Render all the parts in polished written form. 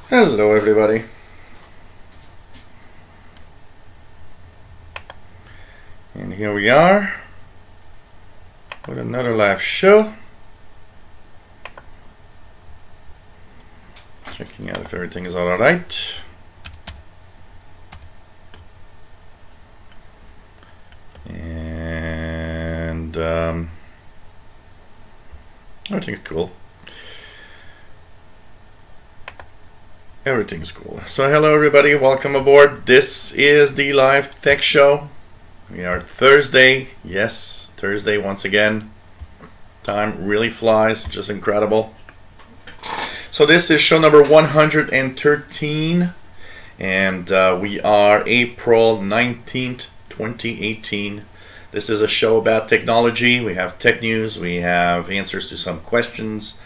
Hello everybody. And here we are with another live show. Checking out if everything is all right. And everything's cool. Everything's cool. So hello everybody, welcome aboard. This is the live tech show. We are Thursday. Yes, Thursday once again. Time really flies, just incredible. So this is show number 113, and we are April 19th, 2018. This is a show about technology. We have tech news, we have answers to some questions,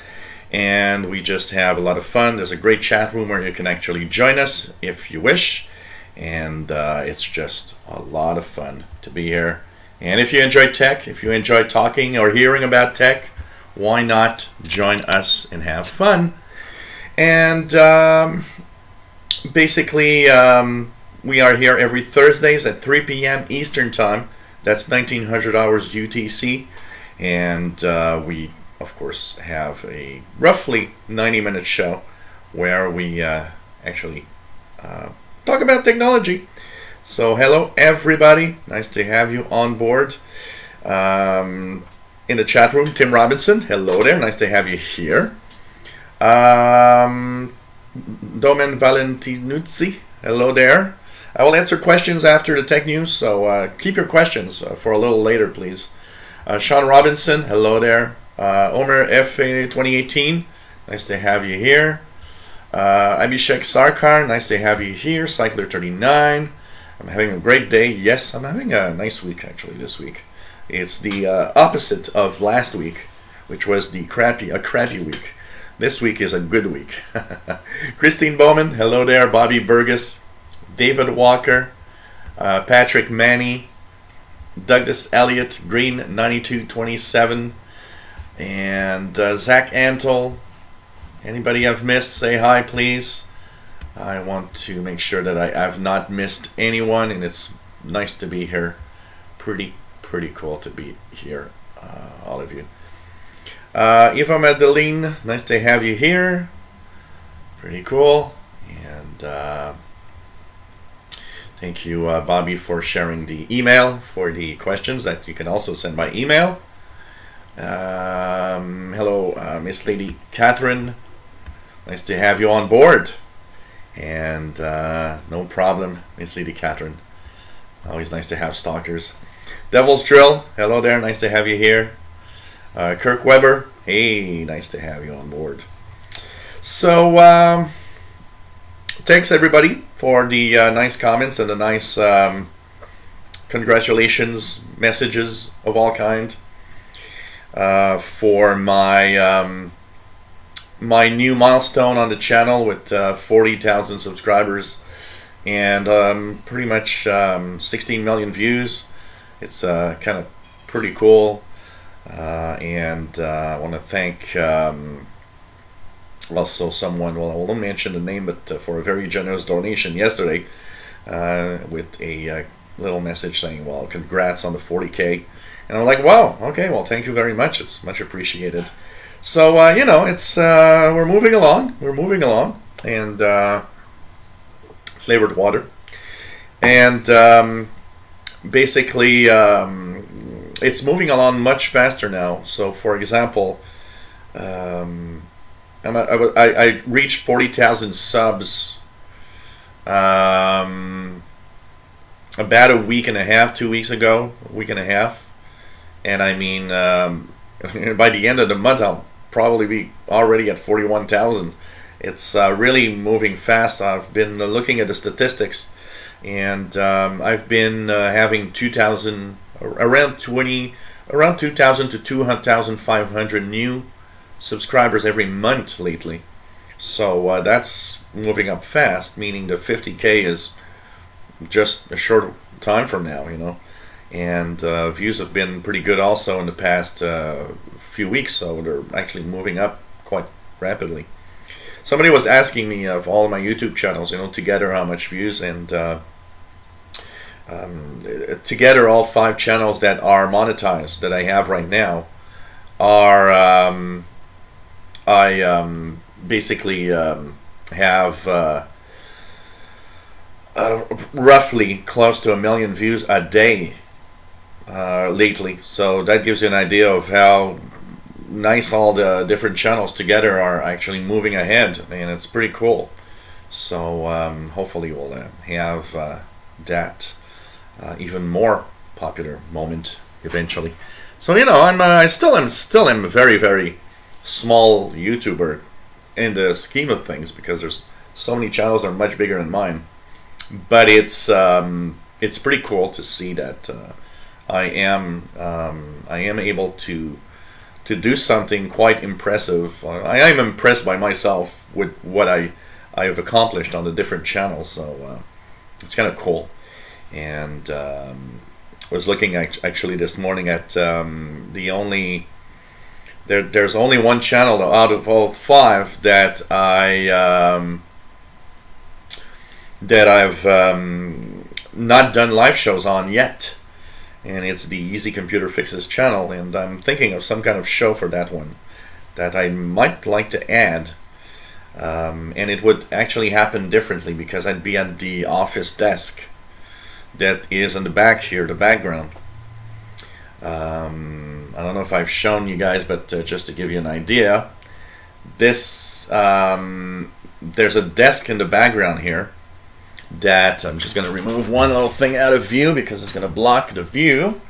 and we just have a lot of fun. There's a great chat room where you can actually join us if you wish, and it's just a lot of fun to be here. And if you enjoy tech, if you enjoy talking or hearing about tech, why not join us and have fun? And basically we are here every Thursdays at 3 p.m. Eastern Time. That's 1900 hours UTC, and we of course have a roughly 90-minute show where we actually talk about technology. So hello everybody, nice to have you on board. In the chat room, Tim Robinson, hello there, nice to have you here. Domen Valentinuzzi, hello there. I will answer questions after the tech news, so keep your questions for a little later, please. Sean Robinson, hello there. Omer F 2018, nice to have you here. Abhishek Sarkar, nice to have you here. Cycler 39, I'm having a great day. Yes, I'm having a nice week actually this week. It's the opposite of last week, which was a crappy week. This week is a good week. Christine Bowman, hello there. Bobby Burgess, David Walker, Patrick Manny, Douglas Elliott, Green 9227, and Zach Antle. Anybody I've missed, say hi please. I want to make sure that I have not missed anyone, and it's nice to be here. Pretty cool to be here, all of you. Eva Madeline, nice to have you here. Pretty cool. And thank you, Bobby, for sharing the email for the questions that you can also send by email. Hello, Miss Lady Catherine. Nice to have you on board. And no problem, Miss Lady Catherine. Always nice to have stalkers. Devil's Drill, hello there. Nice to have you here. Kirk Weber, hey, nice to have you on board. So, thanks everybody for the nice comments and the nice congratulations messages of all kind for my my new milestone on the channel with 40,000 subscribers and pretty much 16 million views. It's kind of pretty cool. And I want to thank also someone, well, I won't mention the name, but for a very generous donation yesterday with a little message saying, well, congrats on the 40K. And I'm like, wow, okay, well, thank you very much. It's much appreciated. So, you know, it's we're moving along. And flavored water. And basically, it's moving along much faster now. So, for example, I reached 40,000 subs about a week and a half, 2 weeks ago, a week and a half. And I mean, by the end of the month, I'll probably be already at 41,000. It's really moving fast. I've been looking at the statistics, and I've been having 2,000, around 2,000 to 2,500 new subscribers every month lately. So that's moving up fast, meaning the 50K is just a short time from now, you know. And views have been pretty good also in the past few weeks, so they're actually moving up quite rapidly. somebody was asking me of all of my YouTube channels, you know, together how much views, and together all 5 channels that are monetized that I have right now are I basically have roughly close to 1 million views a day lately. So that gives you an idea of how nice all the different channels together are actually moving ahead, and it's pretty cool. So hopefully we'll have that even more popular moment eventually. So, you know, I still am a very, very small YouTuber in the scheme of things, because there's so many channels that are much bigger than mine. But it's pretty cool to see that I am able to do something quite impressive. I am impressed by myself with what I have accomplished on the different channels. So it's kind of cool. And was looking actually this morning at there's only one channel out of all 5 that I've not done live shows on yet, and it's the Easy Computer Fixes channel, and I'm thinking of some kind of show for that one that I might like to add, and it would actually happen differently because I'd be at the office desk that is in the back here, the background. I don't know if I've shown you guys, but just to give you an idea, this there's a desk in the background here that I'm just going to remove one little thing out of view because it's going to block the view.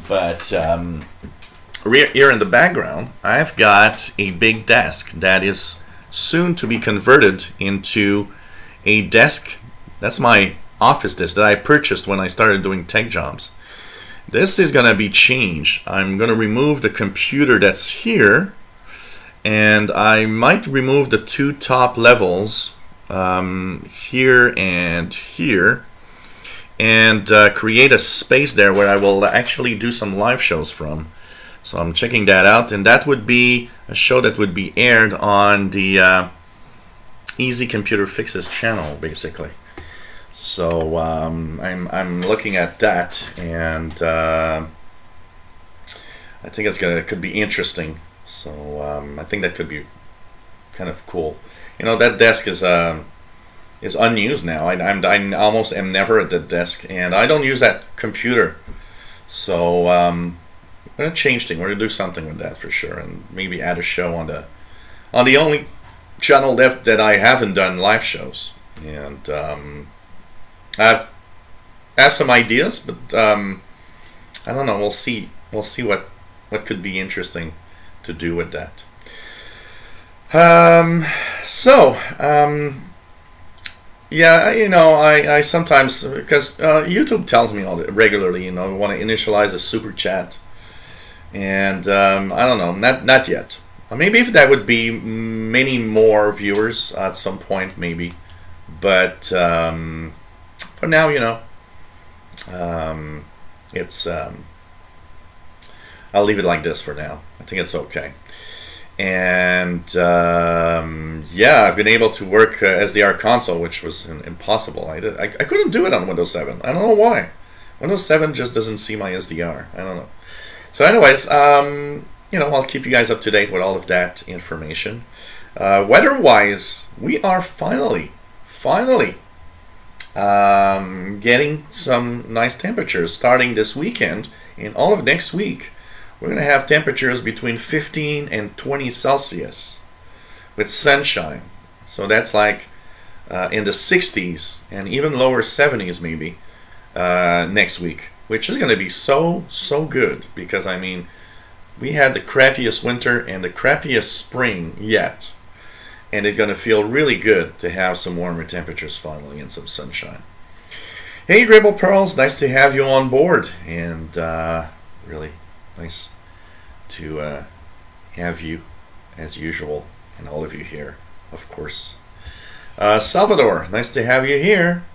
But here in the background, I've got a big desk that is soon to be converted into a desk. That's my office desk that I purchased when I started doing tech jobs. This is going to be changed. I'm going to remove the computer that's here, and I might remove the 2 top levels here and here, and create a space there where I will actually do some live shows from. So I'm checking that out, and that would be a show that would be aired on the Easy Computer Fixes channel, basically. So I'm looking at that, and I think it could be interesting. So I think that could be kind of cool. You know, that desk is unused now. I almost am never at the desk, and I don't use that computer. So we're gonna change things. We're gonna do something with that for sure, and maybe add a show on the only channel left that I haven't done live shows. And I have some ideas, but I don't know. We'll see. We'll see what could be interesting to do with that. Yeah, you know, I sometimes, because YouTube tells me regularly, you know, we want to initialize a super chat, and I don't know, not yet. Maybe if that would be many more viewers at some point, maybe, but for now, you know, it's I'll leave it like this for now. I think it's okay. And yeah, I've been able to work SDR console, which was impossible. I couldn't do it on Windows 7. I don't know why. Windows 7 just doesn't see my SDR. I don't know. So anyways, you know, I'll keep you guys up to date with all of that information. Weather-wise, we are finally getting some nice temperatures starting this weekend, and all of next week. We're going to have temperatures between 15 and 20 Celsius with sunshine. So that's like in the 60s and even lower 70s maybe next week, which is going to be so good, because I mean, we had the crappiest winter and the crappiest spring yet, and it's going to feel really good to have some warmer temperatures finally and some sunshine. Hey Grable Pearls, nice to have you on board, and really nice to have you as usual, and all of you here, of course. Salvador, nice to have you here.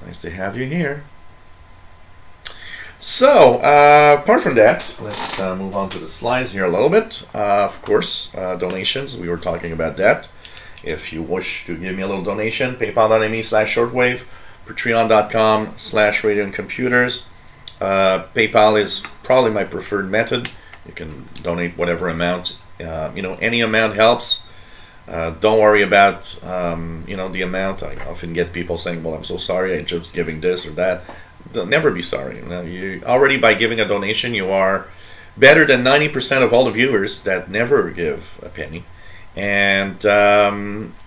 Nice to have you here. So, apart from that, let's move on to the slides here a little bit. Of course, donations, we were talking about that. If you wish to give me a little donation, paypal.me/shortwave, patreon.com/radioandcomputers. PayPal is probably my preferred method. You can donate whatever amount. You know, any amount helps. Don't worry about, you know, the amount. I often get people saying, well, I'm so sorry, I'm just giving this or that. Don't, never be sorry. You know, you already, by giving a donation, you are better than 90% of all the viewers that never give a penny. And,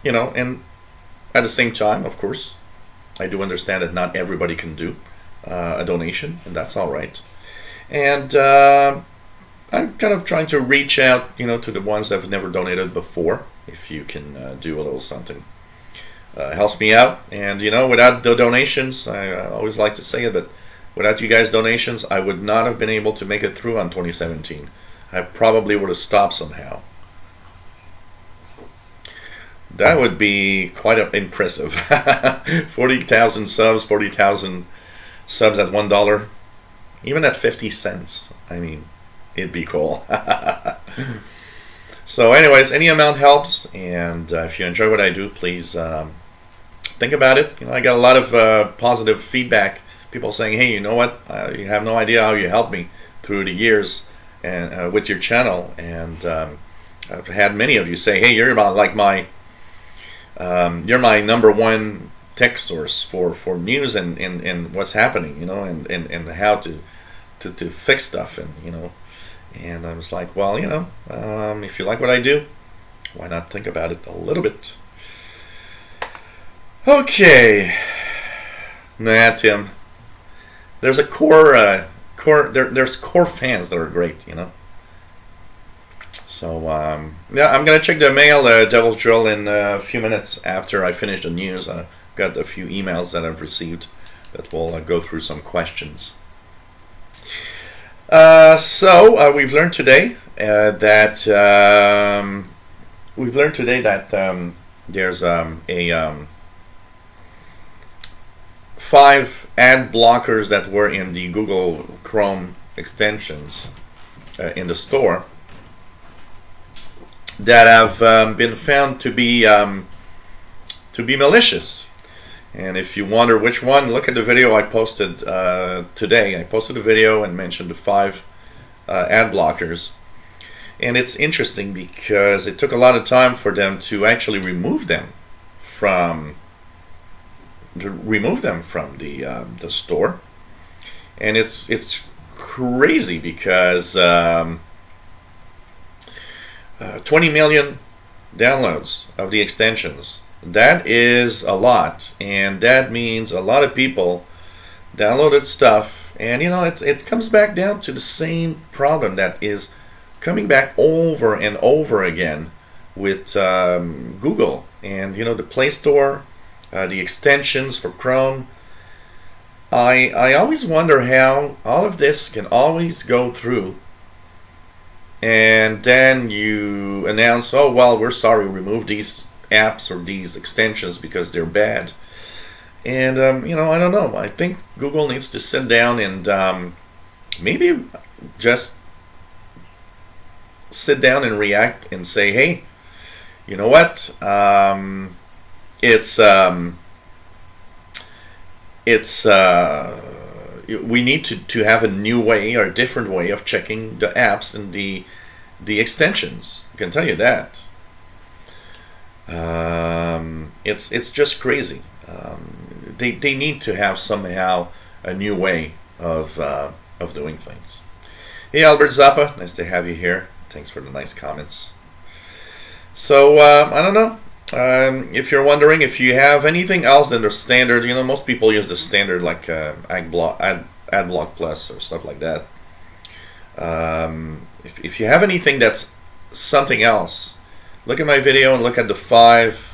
you know, and at the same time, of course, I do understand that not everybody can do a donation, and that's all right. And I'm kind of trying to reach out, you know, to the ones that have never donated before. If you can do a little something, helps me out. And you know, without the donations, I always like to say it, but without you guys' donations, I would not have been able to make it through on 2017. I probably would have stopped somehow. That would be quite impressive. 40,000 subs, 40,000 subs at $1, even at 50 cents. I mean, it'd be cool. So anyways, any amount helps, and if you enjoy what I do, please think about it. You know, I got a lot of positive feedback. People saying, hey, you know what, you have no idea how you helped me through the years and with your channel. And I've had many of you say, hey, you're about like my you're my #1 tech source for news and what's happening, you know, and how to fix stuff, and you know. And I was like, well, you know, if you like what I do, why not think about it a little bit? Okay. Nah, Tim. There's a there's core fans that are great, you know. So, yeah, I'm going to check the mail, Devil's Drill, in a few minutes after I finish the news. I've got a few emails that I've received that will go through some questions. So we've learned today that there's a 5 ad blockers that were in the Google Chrome extensions in the store that have been found to be malicious. And if you wonder which one, look at the video I posted today. I posted a video and mentioned the 5 ad blockers. And it's interesting because it took a lot of time for them to actually remove them from the store. And it's crazy because 20 million downloads of the extensions. That is a lot, and that means a lot of people downloaded stuff, and you know, it comes back down to the same problem that is coming back over and over again with Google, and you know, the Play Store, the extensions for Chrome. I always wonder how all of this can always go through, and then you announce, oh well, we're sorry, remove these apps or these extensions because they're bad. And you know, I don't know, I think Google needs to sit down and maybe just sit down and react and say, hey, you know what, we need to have a new way or a different way of checking the apps and the extensions. I can tell you that. It's just crazy. They need to have somehow a new way of doing things. Hey Albert Zappa, nice to have you here. Thanks for the nice comments. So I don't know, if you're wondering if you have anything else than the standard, you know, most people use the standard like AdBlock Plus or stuff like that. If you have anything that's something else, look at my video and look at the 5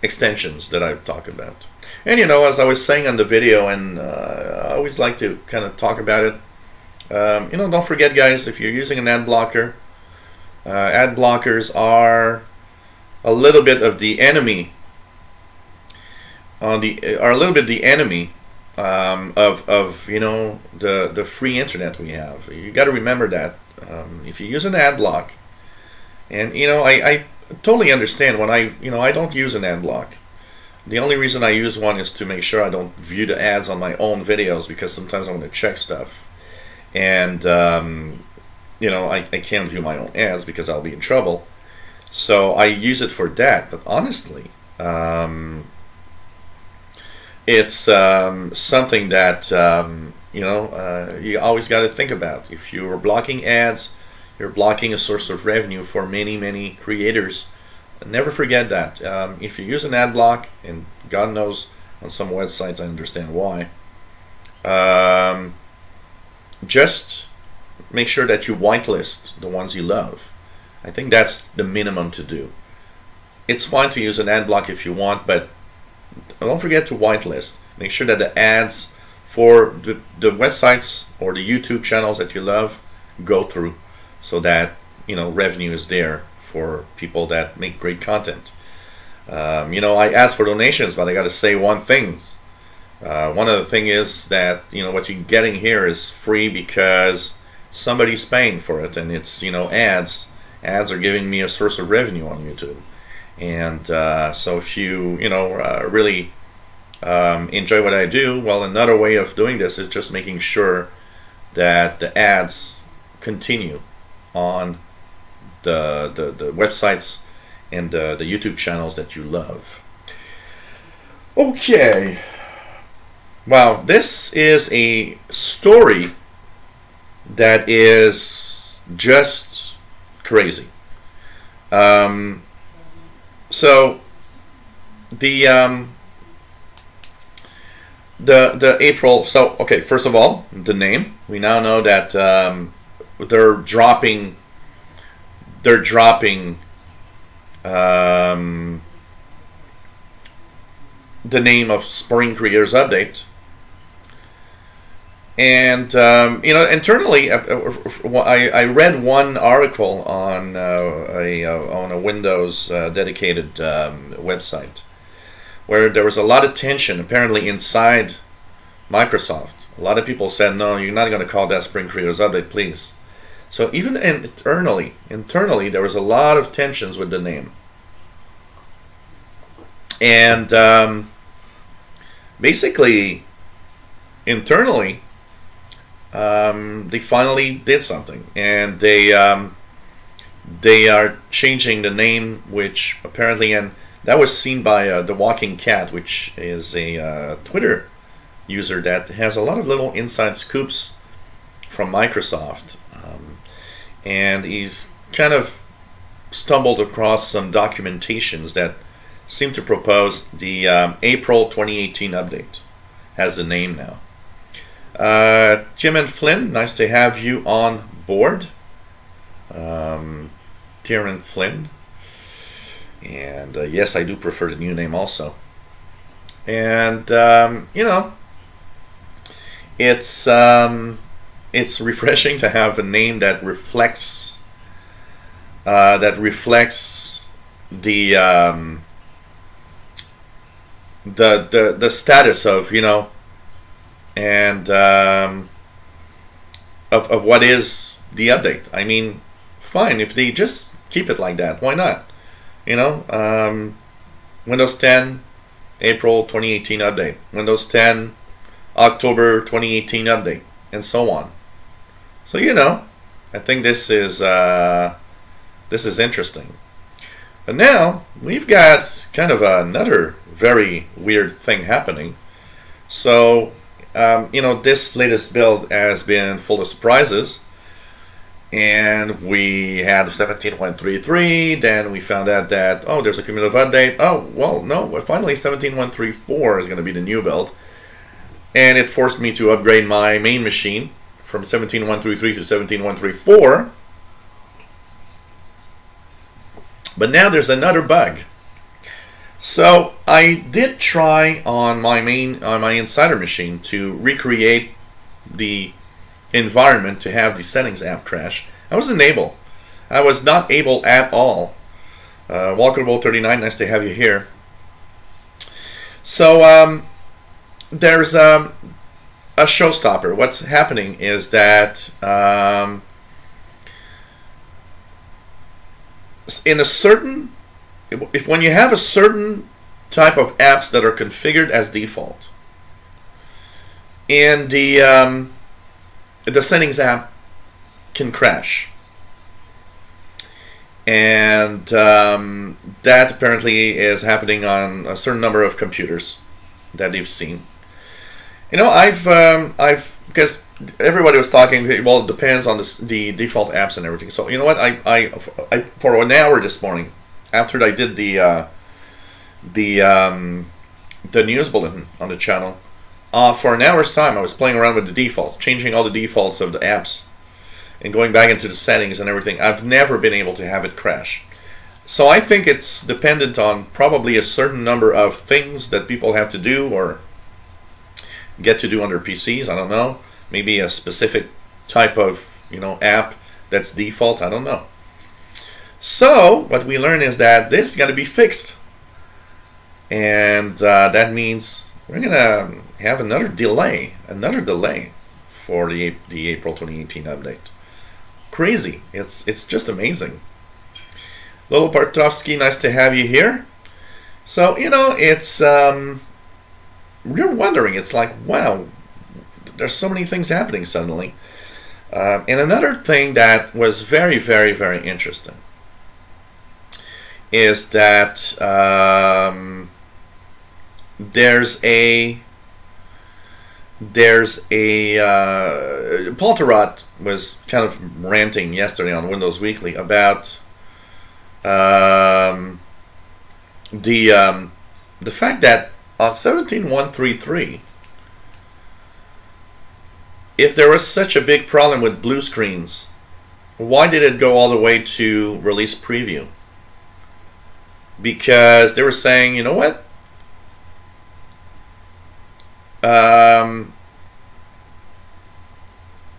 extensions that I've talked about. And you know, as I was saying on the video, and I always like to kind of talk about it, you know, don't forget guys, if you're using an ad blocker, ad blockers are a little bit of the enemy of you know, the free internet we have. You got to remember that if you use an ad block, and you know, I totally understand when I don't use an ad block. The only reason I use one is to make sure I don't view the ads on my own videos, because sometimes I want to check stuff, and you know, I can't view my own ads because I'll be in trouble. So I use it for that. But honestly, it's something that you know, you always got to think about. If you're blocking ads, you're blocking a source of revenue for many creators. Never forget that. If you use an ad block, and God knows on some websites I understand why, just make sure that you whitelist the ones you love. I think that's the minimum to do. It's fine to use an ad block if you want, but don't forget to whitelist. Make sure that the ads for the websites or the YouTube channels that you love go through, so that, you know, revenue is there for people that make great content. You know, I ask for donations, but I got to say one thing. One of the things is that, you know, what you're getting here is free because somebody's paying for it, and it's, you know, ads. Ads are giving me a source of revenue on YouTube, and so if you know, really enjoy what I do, well, another way of doing this is just making sure that the ads continue on the websites and the YouTube channels that you love. Okay, wow, this is a story that is just crazy. So the April, so okay, first of all, the name, we now know that they're dropping the name of Spring Creators Update. And you know, internally, I read one article on a Windows dedicated website, where there was a lot of tension apparently inside Microsoft. A lot of people said, no, you're not going to call that Spring Creators Update, please. So even internally, there was a lot of tensions with the name. And basically, internally, they finally did something, and they are changing the name, which apparently, and that was seen by The Walking Cat, which is a Twitter user that has a lot of little inside scoops from Microsoft, and he's kind of stumbled across some documentations that seem to propose the April 2018 update has the name now. Tim and Flynn, nice to have you on board. Tim and Flynn. And yes, I do prefer the new name also. And you know, it's refreshing to have a name that reflects the status of, you know, and of what is the update. I mean, fine, if they just keep it like that, why not? You know, Windows 10 April 2018 update, Windows 10 October 2018 update, and so on. So, you know, I think this is interesting. But now we've got kind of another very weird thing happening. So you know, this latest build has been full of surprises, and we had 17.133, then we found out that, oh, there's a cumulative update. Oh, well, no, finally 17.134 is going to be the new build, and it forced me to upgrade my main machine from 17.133 to 17.134. But now there's another bug. So I did try on my insider machine to recreate the environment to have the settings app crash. I wasn't able. I was not able at all. Walkerable 39, nice to have you here. So there's a showstopper. What's happening is that in a certain, when you have a certain type of apps that are configured as default, and the settings app can crash, and that apparently is happening on a certain number of computers that you've seen. You know, I've because everybody was talking. Well, it depends on the default apps and everything. So you know what? I for an hour this morning, after I did the news bulletin on the channel, for an hour's time, I was playing around with the defaults, changing all the defaults of the apps, and going back into the settings and everything. I've never been able to have it crash. So I think it's dependent on probably a certain number of things that people have to do or get to do on their PCs. I don't know. Maybe a specific type of, you know, app that's default. I don't know. So what we learn is that this got to be fixed, and that means we're gonna have another delay for the April 2018 update. Crazy. It's just amazing. Lolo Bartovsky, nice to have you here. So, you know, it's you're wondering, it's like, wow, there's so many things happening suddenly. And another thing that was very, very, very interesting is that there's a Polterot was kind of ranting yesterday on Windows Weekly about the fact that on 17.133, if there was such a big problem with blue screens, why did it go all the way to release preview? Because they were saying, you know what?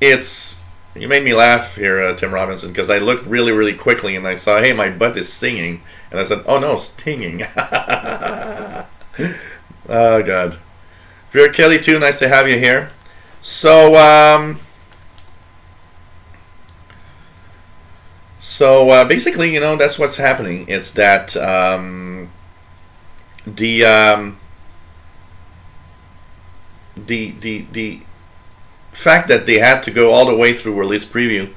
You made me laugh here, Tim Robinson, because I looked really, really quickly and I saw, hey, my butt is singing. And I said, oh no, stinging. Oh, God. Vera Kelly, too, nice to have you here. So, basically, you know, that's what's happening. It's that the fact that they had to go all the way through release preview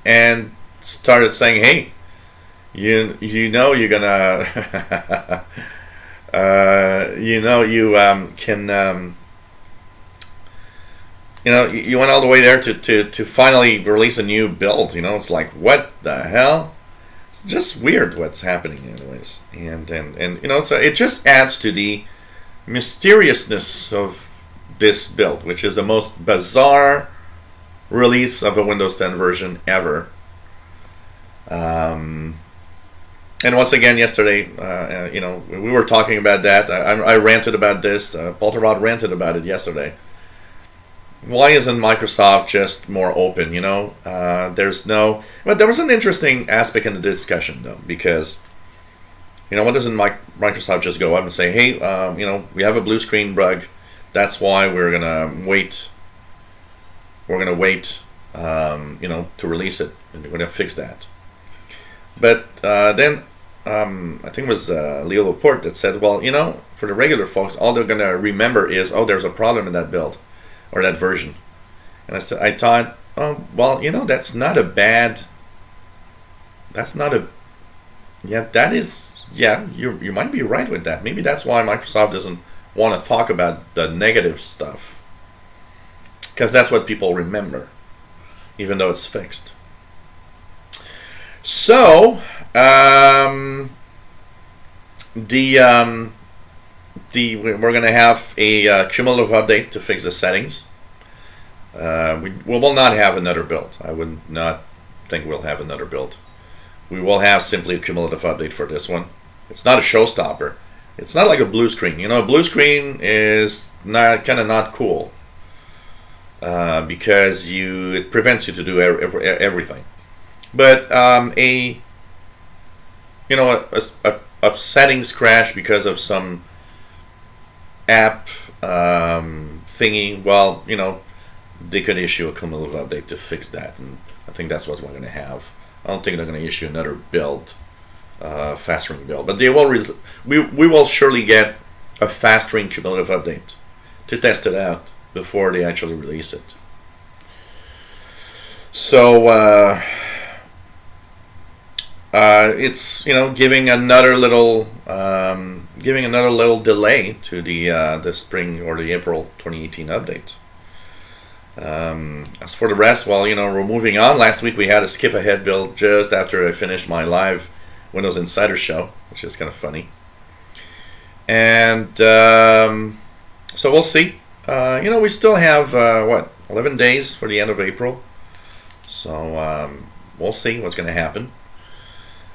and started saying, hey, you know you're gonna you know you can you know, you went all the way there to finally release a new build. You know, it's like, what the hell? It's just weird what's happening anyways. And you know, so it just adds to the mysteriousness of this build, which is the most bizarre release of a Windows 10 version ever. And once again, yesterday, you know, we were talking about that. I ranted about this. Polterod ranted about it yesterday. Why isn't Microsoft just more open? You know, there's no. But there was an interesting aspect in the discussion, though, because, you know, why doesn't Microsoft just go up and say, hey, you know, we have a blue screen bug. That's why we're gonna wait. We're gonna wait, you know, to release it, and we're gonna fix that. But then I think it was Leo Laporte that said, well, you know, for the regular folks, all they're gonna remember is, oh, there's a problem in that build or that version. And I thought, oh, well, you know, that's not a bad. That's not a. Yeah, that is. Yeah, you might be right with that. Maybe that's why Microsoft doesn't want to talk about the negative stuff, because that's what people remember, even though it's fixed. So we're going to have a cumulative update to fix the settings. We will not have another build. I would not think we'll have another build. We will have simply a cumulative update for this one. It's not a showstopper. It's not like a blue screen. You know, a blue screen is kind of not cool because it prevents you to do everything. But you know, a settings crash because of some app thingy, well, you know, they could issue a cumulative update to fix that, and I think that's what we're going to have. I don't think they're going to issue another build, fast ring build, but they will. We will surely get a fast ring cumulative update to test it out before they actually release it. So it's, you know, giving another little delay to the spring or the April 2018 update. As for the rest, well, you know, we're moving on. Last week we had a skip ahead build just after I finished my live Windows Insider show, which is kind of funny. And so we'll see. You know, we still have what, 11 days for the end of April. So we'll see what's going to happen.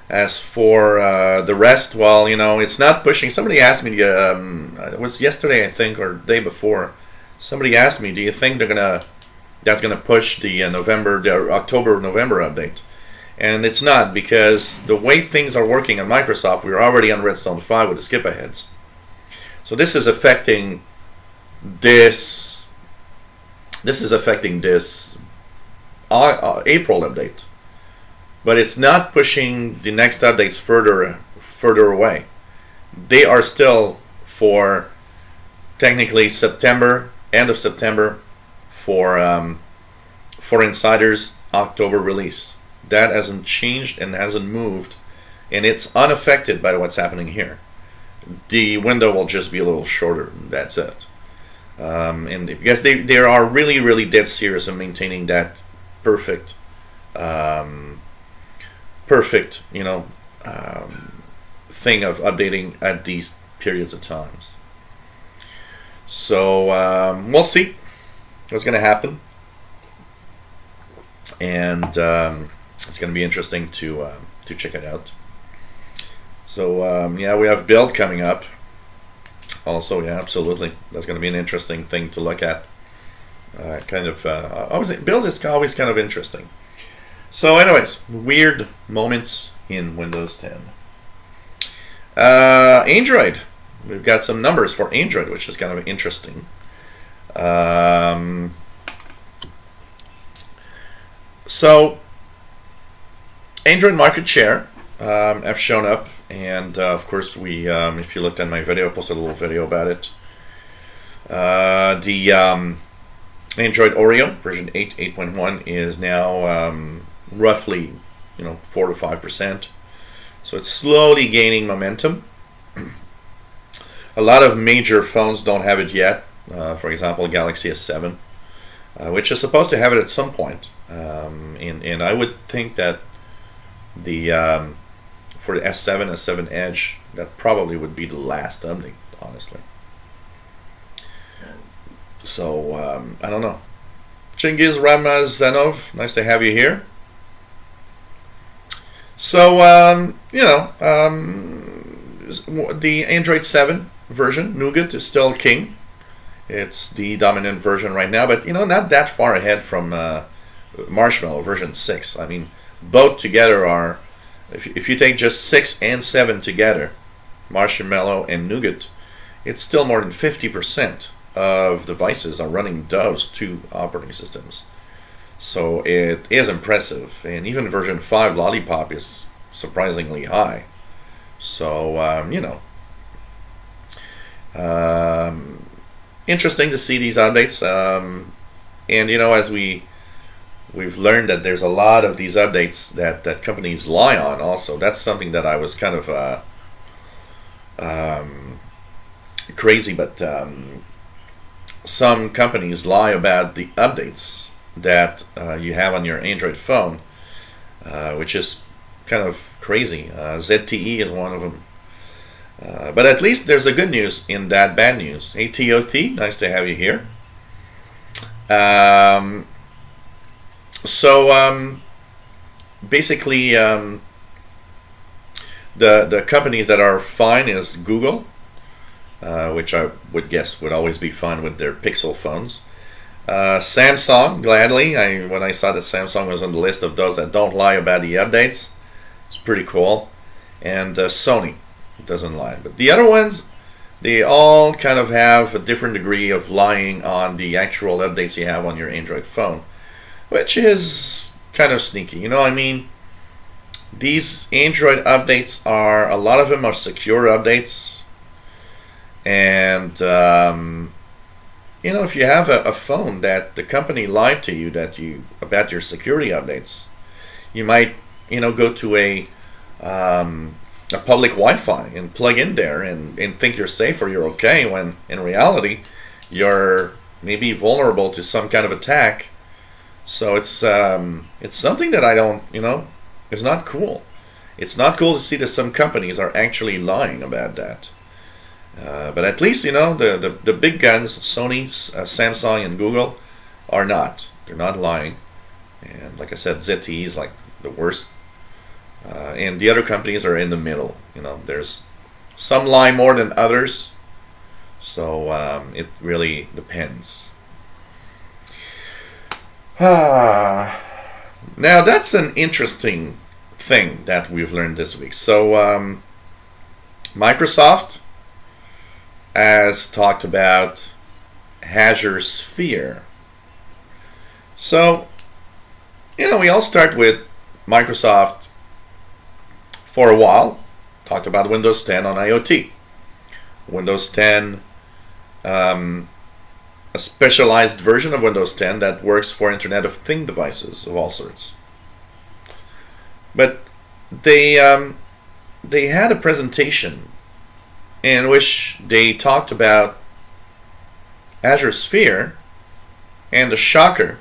As for the rest, well, you know, it's not pushing. Somebody asked me, it was yesterday, I think, or the day before. Somebody asked me, do you think that's gonna push the October-November update? And it's not, because the way things are working on Microsoft, we're already on Redstone 5 with the skip aheads. So this is affecting this. This is affecting this April update, but it's not pushing the next updates further away. They are still for technically September, end of September, for Insider's October release. That hasn't changed and hasn't moved, and it's unaffected by what's happening here. The window will just be a little shorter. That's it. And because they are really dead serious in maintaining that perfect, you know, thing of updating at these periods of times. So we'll see what's going to happen, and it's going to be interesting to check it out. So yeah, we have build coming up. Also, yeah, absolutely, that's going to be an interesting thing to look at. Build is always kind of interesting. So, anyways, weird moments in Windows 10. Android. We've got some numbers for Android, which is kind of interesting. So, Android market share have shown up, and of course, we, if you looked at my video, I posted a little video about it. The Android Oreo version 8, 8.1 is now roughly, you know, 4 to 5%. So it's slowly gaining momentum. A lot of major phones don't have it yet. For example, Galaxy S7, which is supposed to have it at some point. And I would think that the for the S7, S7 Edge, that probably would be the last update, honestly. So I don't know. Chingiz Ramazanov, nice to have you here. So you know, the Android 7 version, Nougat, is still king. It's the dominant version right now, but you know, not that far ahead from Marshmallow version 6. I mean, both together are, if you take just 6 and 7 together, Marshmallow and Nougat, it's still more than 50% of devices are running those two operating systems. So it is impressive, and even version 5 Lollipop is surprisingly high. So you know, interesting to see these updates, and you know, as we've learned that there's a lot of these updates that companies lie on. Also, that's something that I was kind of crazy, but some companies lie about the updates that you have on your Android phone, which is kind of crazy. ZTE is one of them. But at least there's a good news in that bad news. Hey TOT, nice to have you here. So basically, the companies that are fine is Google, which I would guess would always be fine with their Pixel phones. Samsung, gladly. When I saw that Samsung was on the list of those that don't lie about the updates, it's pretty cool. And Sony doesn't lie. But the other ones, they all kind of have a different degree of lying on the actual updates you have on your Android phone, which is kind of sneaky. You know, I mean, these Android updates are, a lot of them are secure updates, and you know, if you have a phone that the company lied to you about your security updates, you might, you know, go to a public Wi-Fi and plug in there and think you're safe or you're okay, when in reality you're maybe vulnerable to some kind of attack. So it's something that I don't, you know, it's not cool. It's not cool to see that some companies are actually lying about that. But at least, you know, the big guns, Sony, Samsung, and Google, are not. They're not lying. And like I said, ZTE is like the worst. And the other companies are in the middle. You know, there's some lie more than others. So it really depends. Now that's an interesting thing that we've learned this week. So Microsoft has talked about Azure Sphere. So, you know, we all start with Microsoft for a while. Talked about Windows 10 on IoT. Windows 10, a specialized version of Windows 10 that works for Internet of Things devices of all sorts. But they had a presentation in which they talked about Azure Sphere, and the shocker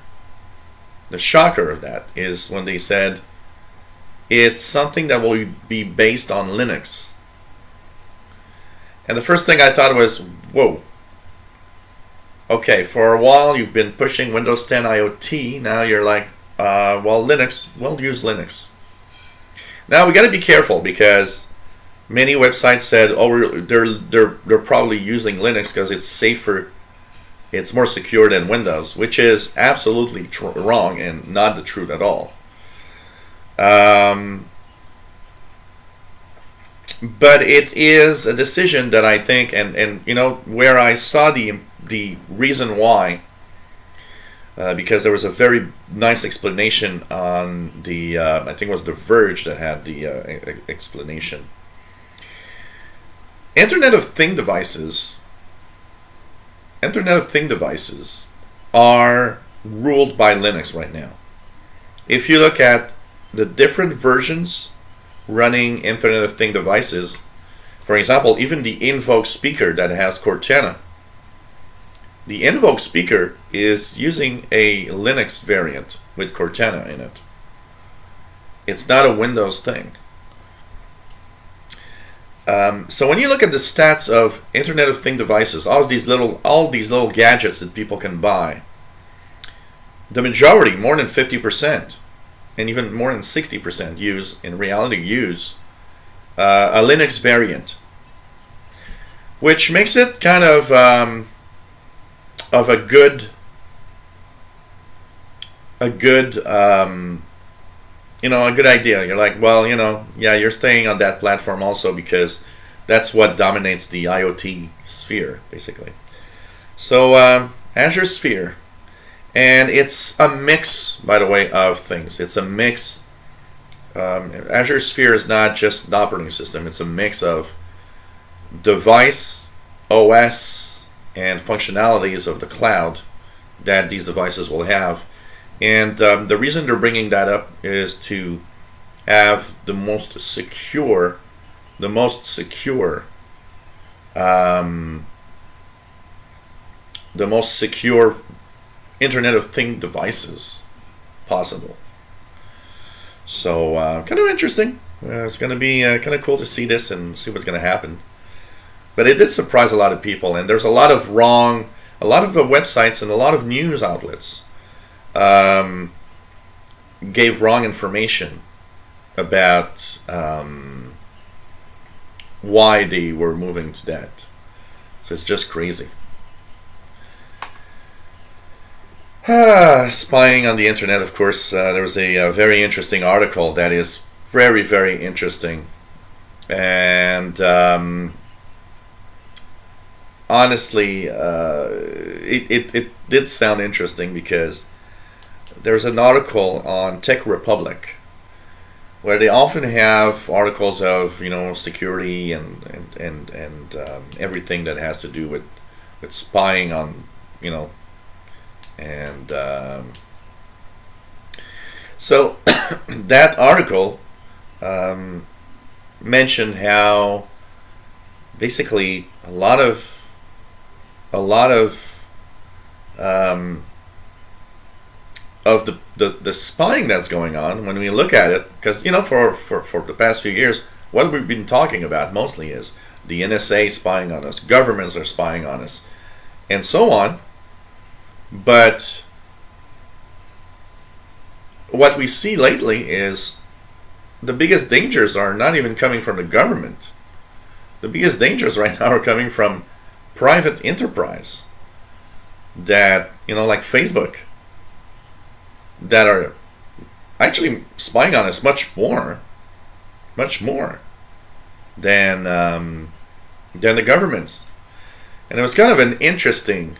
of that is when they said it's something that will be based on Linux. And the first thing I thought was, whoa, okay, for a while you've been pushing Windows 10 IoT, now you're like, well, Linux, we'll use Linux. Now we got to be careful, because many websites said, oh, they're probably using Linux because it's safer, it's more secure than Windows, which is absolutely wrong and not the truth at all. But it is a decision that I think, and you know, where I saw the reason why, because there was a very nice explanation on the, I think it was The Verge that had the explanation. Internet of Things devices are ruled by Linux right now. If you look at the different versions running Internet of Things devices, for example, even the Invoke speaker that has Cortana, the Invoke speaker is using a Linux variant with Cortana in it. It's not a Windows thing. So when you look at the stats of Internet of Things devices, all these little gadgets that people can buy, the majority, more than 50%, and even more than 60% use a Linux variant, which makes it kind of a good you know, a good idea. You're like, well, you know, yeah, you're staying on that platform also because that's what dominates the IoT sphere, basically. So Azure Sphere, and it's a mix, by the way, of things. It's a mix. Azure Sphere is not just an operating system. It's a mix of device, OS, and functionalities of the cloud that these devices will have. And the reason they're bringing that up is to have the most secure Internet of Things devices possible. So kind of interesting. It's going to be kind of cool to see this and see what's going to happen. But it did surprise a lot of people, and there's a lot of websites and a lot of news outlets gave wrong information about why they were moving to that. So it's just crazy. Spying on the internet, of course, there was a very interesting article that is very, very interesting. And honestly, it did sound interesting because there's an article on Tech Republic where they often have articles of, you know, security and everything that has to do with spying on, you know, and so that article mentioned how basically a lot of the spying that's going on, when we look at it, because, you know, for the past few years, what we've been talking about mostly is the NSA spying on us, governments are spying on us, and so on. But what we see lately is the biggest dangers are not even coming from the government. The biggest dangers right now are coming from private enterprise that, you know, like Facebook, that are actually spying on us much more than the governments. And it was kind of an interesting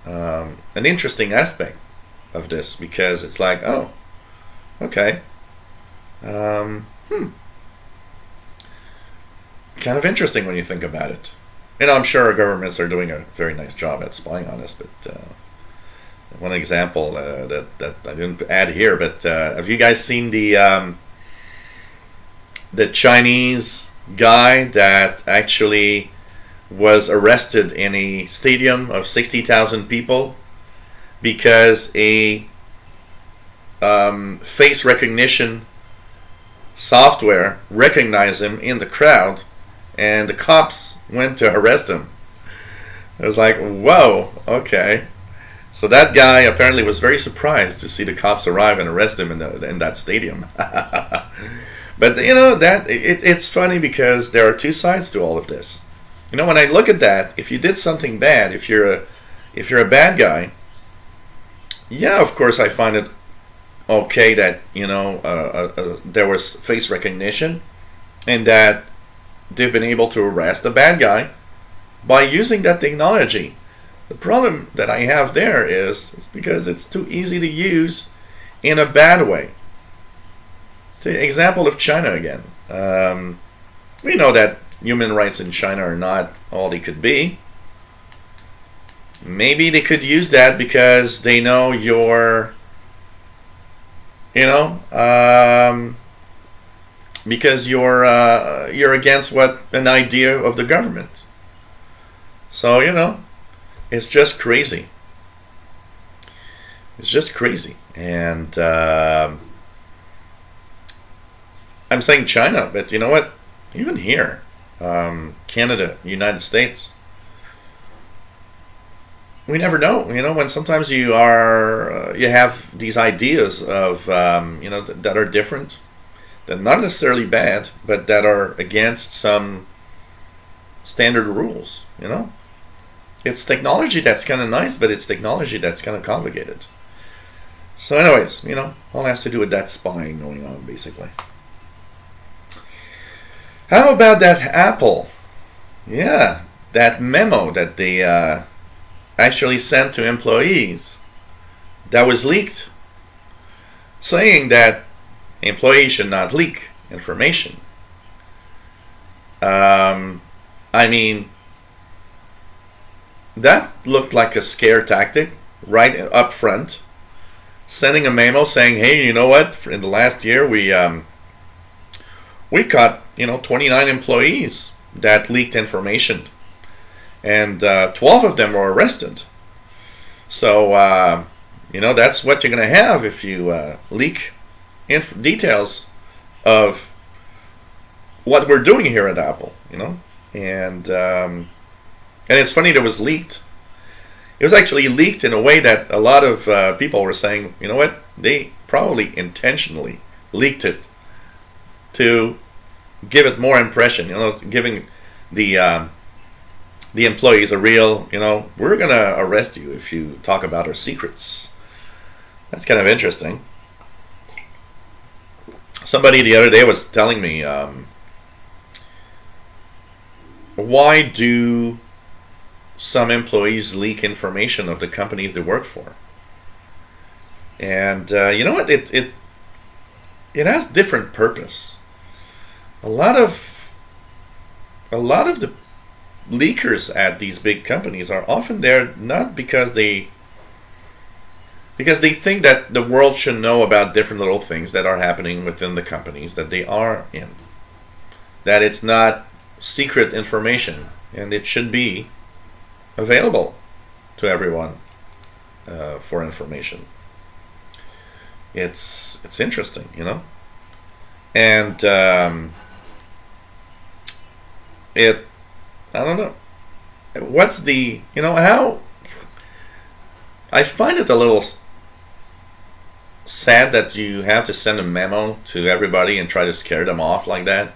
aspect of this, because it's like, oh, okay, kind of interesting when you think about it. And I'm sure our governments are doing a very nice job at spying on us, but one example that I didn't add here, but have you guys seen the Chinese guy that actually was arrested in a stadium of 60,000 people because a face recognition software recognized him in the crowd, and the cops went to arrest him? I was like, whoa, okay. So that guy apparently was very surprised to see the cops arrive and arrest him in that stadium. But, you know, that it's funny because there are two sides to all of this. You know, when I look at that, if you did something bad, if you're a bad guy, yeah, of course I find it okay that, you know, there was face recognition and that they've been able to arrest a bad guy by using that technology. The problem that I have there is because it's too easy to use in a bad way. The example of China again. We know that human rights in China are not all they could be. Maybe they could use that because they know you're, you know, because you're against what an idea of the government. So, you know, it's just crazy. It's just crazy. And I'm saying China, but you know what? Even here, Canada, United States, we never know. You know, when sometimes you have these ideas of, you know, that are different, that are not necessarily bad, but that are against some standard rules, you know? It's technology that's kind of nice, but it's technology that's kind of complicated. So anyways, you know, all has to do with that spying going on, basically. How about that Apple? Yeah, that memo that they actually sent to employees that was leaked, saying that employees should not leak information. I mean, that looked like a scare tactic right up front. Sending a memo saying, hey, you know what? In the last year, we caught, you know, 29 employees that leaked information, and 12 of them were arrested. So, you know, that's what you're going to have if you leak details of what we're doing here at Apple, you know. And it's funny that it was leaked. It was actually leaked in a way that a lot of people were saying, you know what, they probably intentionally leaked it to give it more impression, you know, giving the employees a real, you know, we're going to arrest you if you talk about our secrets. That's kind of interesting. Somebody the other day was telling me, why do some employees leak information of the companies they work for. And you know what? It has different purpose. A lot of the leakers at these big companies are often there not because they think that the world should know about different little things that are happening within the companies that they are in. That it's not secret information, and it should be available to everyone for information. It's interesting, you know, and I don't know. What's the, you know, how I find it a little sad that you have to send a memo to everybody and try to scare them off like that.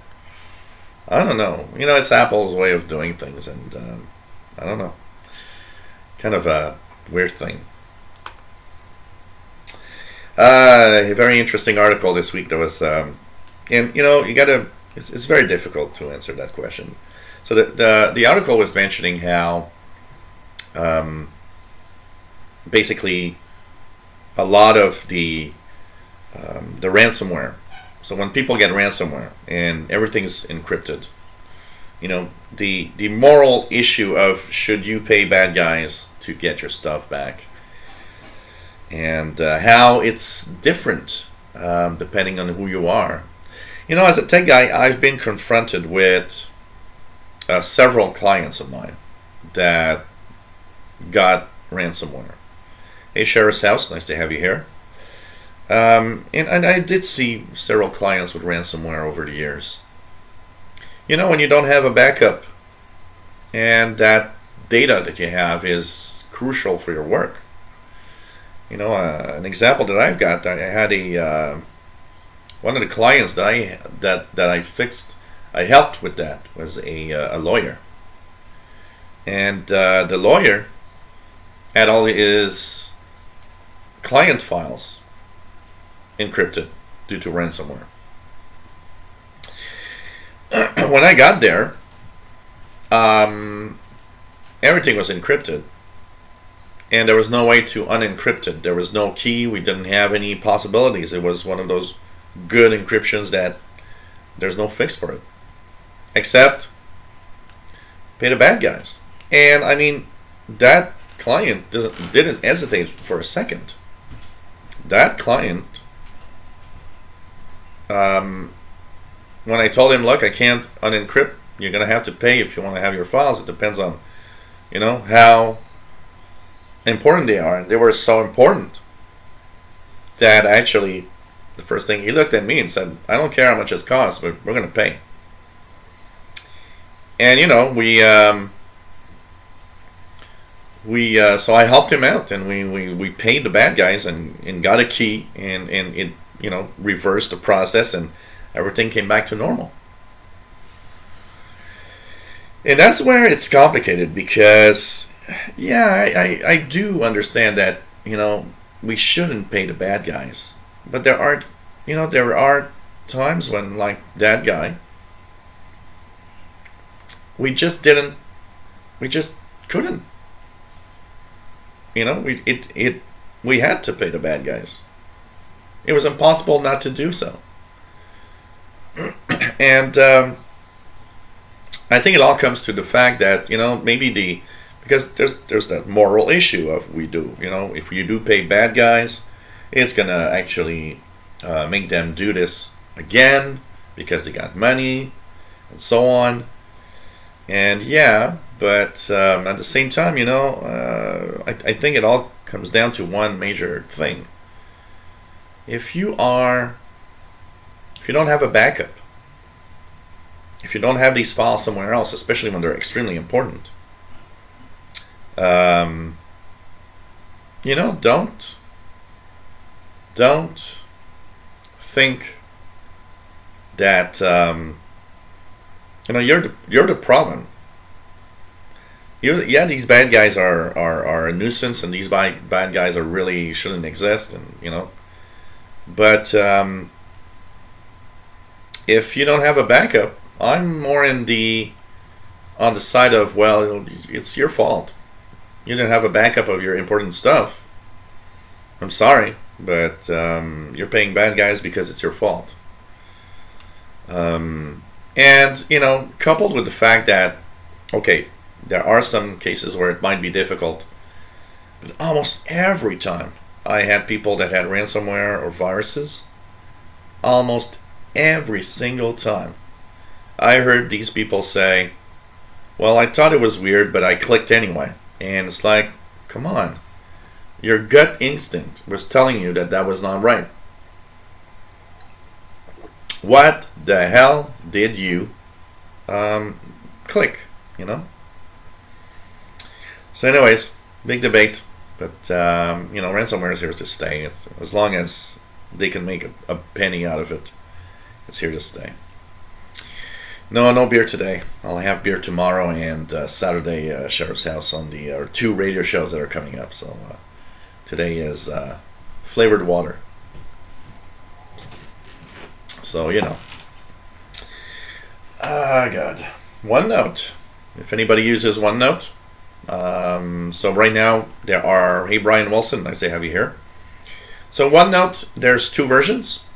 I don't know. You know, it's Apple's way of doing things, and I don't know. Kind of a weird thing. A very interesting article this week. There was, and you know, you gotta. It's very difficult to answer that question. So the article was mentioning how, basically, a lot of the ransomware. So when people get ransomware and everything's encrypted, you know, the moral issue of should you pay bad guys to get your stuff back, and how it's different depending on who you are. You know, as a tech guy, I've been confronted with several clients of mine that got ransomware. Hey, Sheriff's House, nice to have you here. And I did see several clients with ransomware over the years. You know, when you don't have a backup, and that data that you have is crucial for your work. You know, an example that I've got, I had one of the clients that I fixed, I helped with that, was a lawyer. And the lawyer had all his client files encrypted due to ransomware. When I got there, everything was encrypted, and there was no way to unencrypt it. There was no key. We didn't have any possibilities. It was one of those good encryptions that there's no fix for it, except pay the bad guys. And I mean, that client didn't hesitate for a second. That client, when I told him, look, I can't unencrypt, you're going to have to pay if you want to have your files. It depends on, you know, how important they are. And they were so important that actually, the first thing, he looked at me and said, I don't care how much it costs, but we're going to pay. And, you know, so I helped him out, and we paid the bad guys and got a key, and it, you know, reversed the process, and everything came back to normal. And that's where it's complicated, because yeah, I do understand that, you know, we shouldn't pay the bad guys, but there are, you know, there are times when, like that guy, we just couldn't. You know, we had to pay the bad guys. It was impossible not to do so. And I think it all comes to the fact that, you know, maybe because there's that moral issue of you know, if you do pay bad guys, it's gonna actually make them do this again because they got money and so on. And yeah, but at the same time, you know, I think it all comes down to one major thing. If you don't have a backup, if you don't have these files somewhere else, especially when they're extremely important, you know, don't think that you know, you're the problem. Yeah, these bad guys are a nuisance, and these bad guys are really shouldn't exist, and you know. But if you don't have a backup, I'm more in the on the side of, well, it's your fault. You didn't have a backup of your important stuff. I'm sorry, but you're paying bad guys because it's your fault. And, you know, coupled with the fact that, okay, there are some cases where it might be difficult, but almost every time I had people that had ransomware or viruses, almost every single time, I heard these people say, well, I thought it was weird, but I clicked anyway. And it's like, come on. Your gut instinct was telling you that that was not right. What the hell did you click, you know? So anyways, big debate. But, you know, ransomware is here to stay. It's, as long as they can make a penny out of it, it's here to stay. No beer today. I'll have beer tomorrow and Saturday, Sheriff's House on the 2 radio shows that are coming up. So today is flavored water. So, you know. God. OneNote. If anybody uses OneNote. So right now there are, hey Brian Wilson, nice to have you here. So OneNote, there's 2 versions.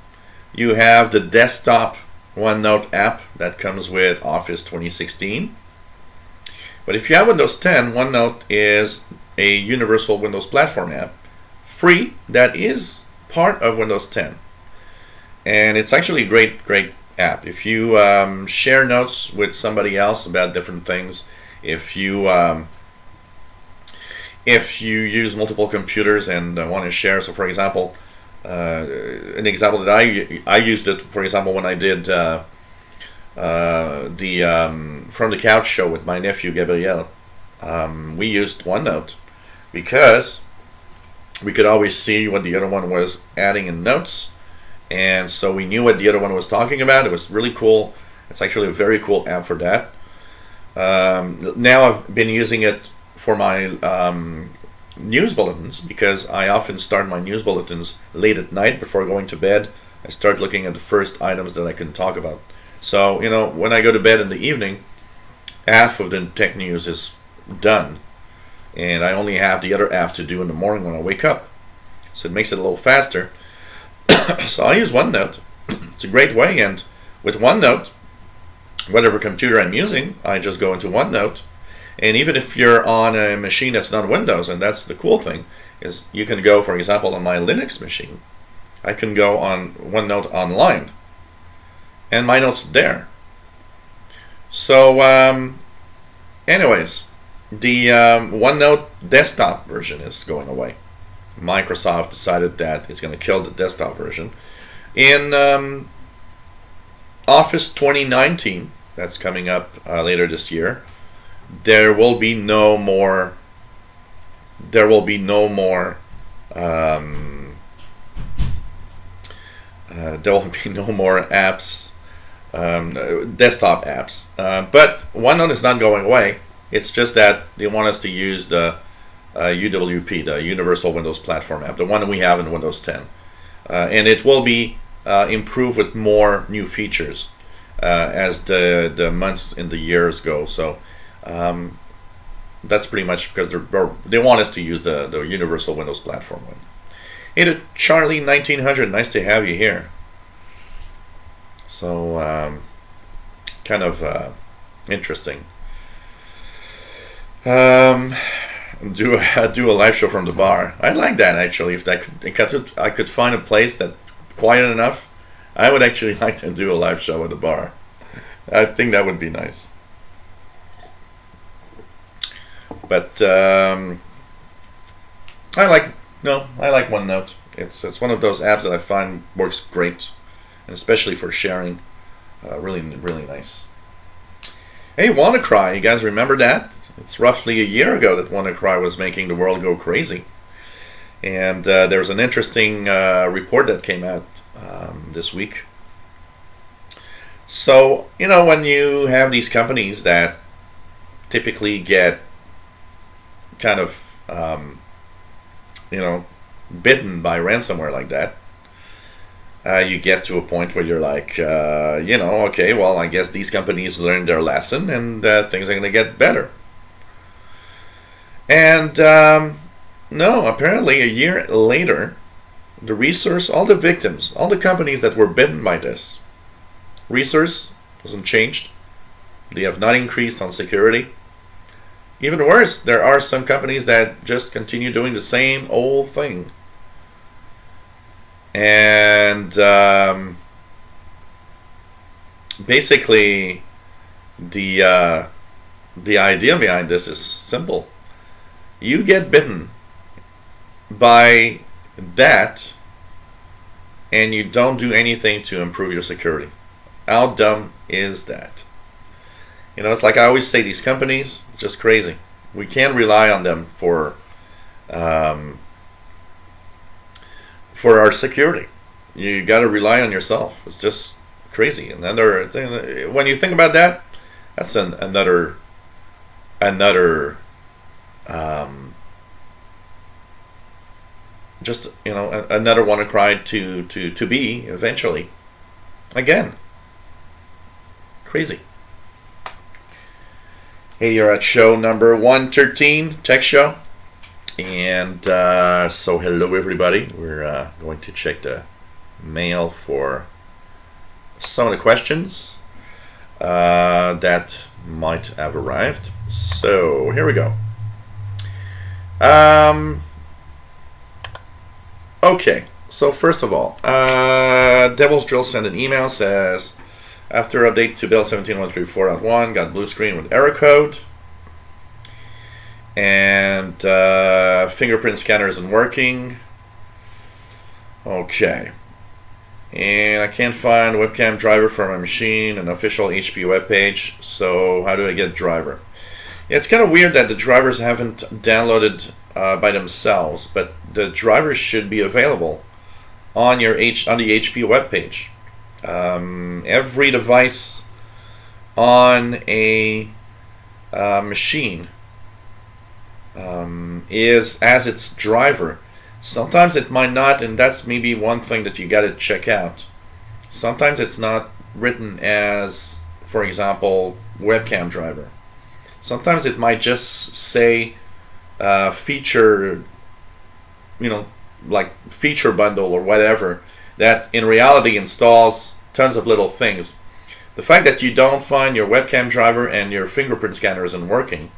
You have the desktop OneNote app that comes with Office 2016. But if you have Windows 10, OneNote is a universal Windows platform app, free, that is part of Windows 10. And it's actually a great app. If you share notes with somebody else about different things, if you use multiple computers and want to share, so for example, an example that I used it, for example, when I did the From the Couch show with my nephew Gabriel. We used OneNote because we could always see what the other one was adding in notes, and so we knew what the other one was talking about. It was really cool. It's actually a very cool app for that. Now I've been using it for my news bulletins, because I often start my news bulletins late at night before going to bed. I start looking at the first items that I can talk about. So, you know, when I go to bed in the evening, half of the tech news is done, and I only have the other half to do in the morning when I wake up. So it makes it a little faster. So I use OneNote. It's a great way, and with OneNote, whatever computer I'm using, I just go into OneNote. And even if you're on a machine that's not Windows, and that's the cool thing, is you can go, for example, on my Linux machine, I can go on OneNote online, and my notes are there. So, anyways, the OneNote desktop version is going away. Microsoft decided that it's going to kill the desktop version. In Office 2019, that's coming up later this year, there will be no more apps, desktop apps, but OneNote is not going away. It's just that they want us to use the UWP, the Universal Windows Platform app, the one that we have in Windows 10, and it will be improved with more new features as the months and the years go. So that's pretty much because they want us to use the Universal Windows Platform one. Hey, Charlie 1900, nice to have you here. So kind of interesting. Do a live show from the bar. I'd like that, actually. If I could find a place that's quiet enough, I would actually like to do a live show at the bar. I think that would be nice. But I like OneNote. It's one of those apps that I find works great, and especially for sharing. Really nice. Hey, WannaCry, you guys remember that? It's roughly a year ago that WannaCry was making the world go crazy. And there's an interesting report that came out this week. So, you know, when you have these companies that typically get kind of, you know, bitten by ransomware like that, you get to a point where you're like, you know, okay, well, I guess these companies learned their lesson and things are going to get better. And no, apparently a year later, the resource, all the victims, all the companies that were bitten by this, resource hasn't changed. They have not increased on security. Even worse, there are some companies that just continue doing the same old thing. And basically, the idea behind this is simple. You get bitten by that, and you don't do anything to improve your security. How dumb is that? You know, it's like I always say, these companies, just crazy. We can't rely on them for our security. You got to rely on yourself. It's just crazy. And another thing, when you think about that, that's another just, you know, another WannaCry to be eventually. Again, crazy. Hey, you're at show number 113, Tech Show. And so hello everybody. We're going to check the mail for some of the questions that might have arrived. So here we go. Okay, so first of all, Devil's Drill sent an email, says, after update to Build 17.134.1, got blue screen with error code. And fingerprint scanner isn't working. Okay. And I can't find webcam driver for my machine, an official HP webpage. So how do I get driver? It's kind of weird that the drivers haven't downloaded by themselves, but the drivers should be available on your on the HP webpage. Every device on a machine is as its driver. Sometimes it might not, and that's maybe one thing that you got to check out. Sometimes it's not written as, for example, webcam driver. Sometimes it might just say feature, you know, like feature bundle or whatever, that in reality installs tons of little things. The fact that you don't find your webcam driver and your fingerprint scanner isn't working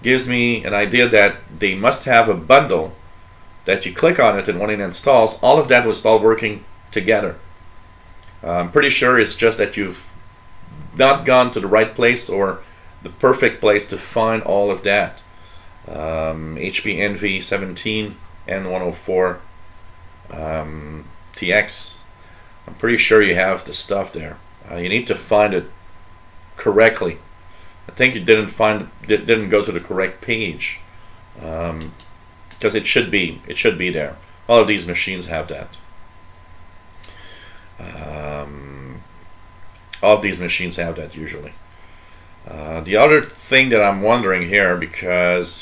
gives me an idea that they must have a bundle that you click on it, and when it installs, all of that will start working together. I'm pretty sure it's just that you've not gone to the right place or the perfect place to find all of that. HP NV 17 N104 TX. I'm pretty sure you have the stuff there. You need to find it correctly. I think you didn't go to the correct page, because it should be there. All of these machines have that. All of these machines have that usually. The other thing that I'm wondering here, because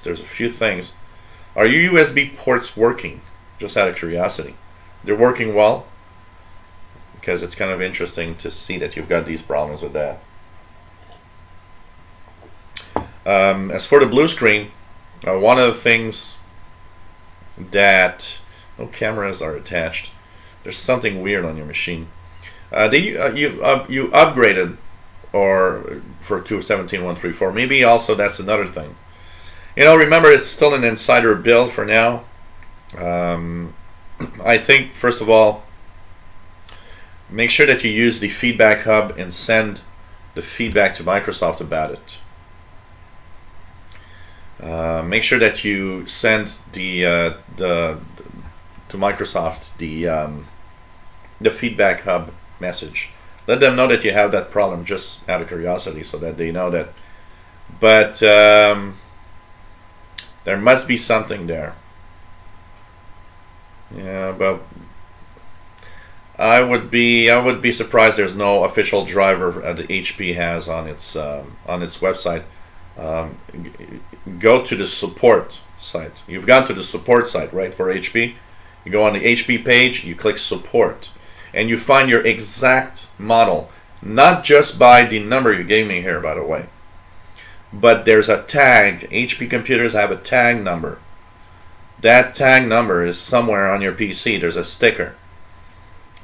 there's a few things. Are your USB ports working? Just out of curiosity. They're working well? Because it's kind of interesting to see that you've got these problems with that. As for the blue screen, one of the things that cameras are attached. There's something weird on your machine. You upgraded or for 2.17.134. Maybe also that's another thing. You know, remember, it's still an insider build for now. I think first of all, make sure that you use the feedback hub and send the feedback to Microsoft about it. Make sure that you send to Microsoft the feedback hub message. Let them know that you have that problem, just out of curiosity, so that they know that. But there must be something there. Yeah, but I would be surprised there's no official driver that HP has on its website. Go to the support site. You've gone to the support site, right, for HP. You go on the HP page, you click support, and you find your exact model, not just by the number you gave me here, by the way, but there's a tag. HP computers have a tag number. That tag number is somewhere on your PC. There's a sticker.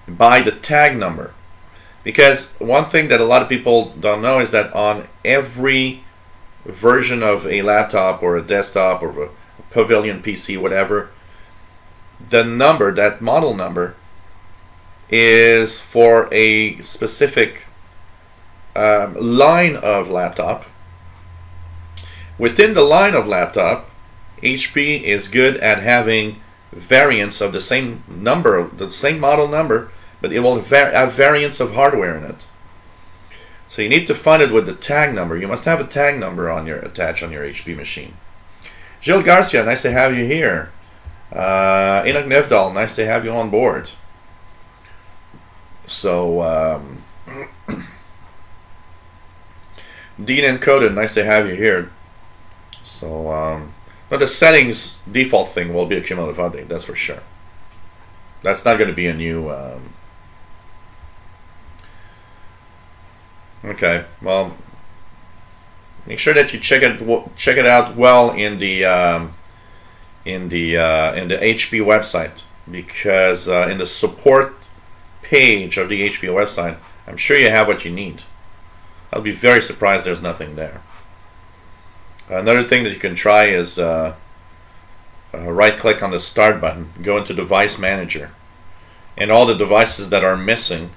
Buy the tag number. Because one thing that a lot of people don't know is that on every version of a laptop or a desktop or a Pavilion PC, whatever, the number, that model number, is for a specific line of laptop. Within the line of laptop, HP is good at having variants of the same number, the same model number, but it will have variants of hardware in it. So you need to find it with the tag number. You must have a tag number on your attached on your HP machine. Gilles Garcia, nice to have you here. Enoch Nevdal, nice to have you on board. So Dean Encoded, nice to have you here. So but the settings default thing will be a cumulative update, that's for sure. That's not going to be a new okay, well, make sure that you check it out well in the HP website, because in the support page of the HP website, I'm sure you have what you need. I'll be very surprised there's nothing there. Another thing that you can try is right click on the start button, go into device manager, and all the devices that are missing,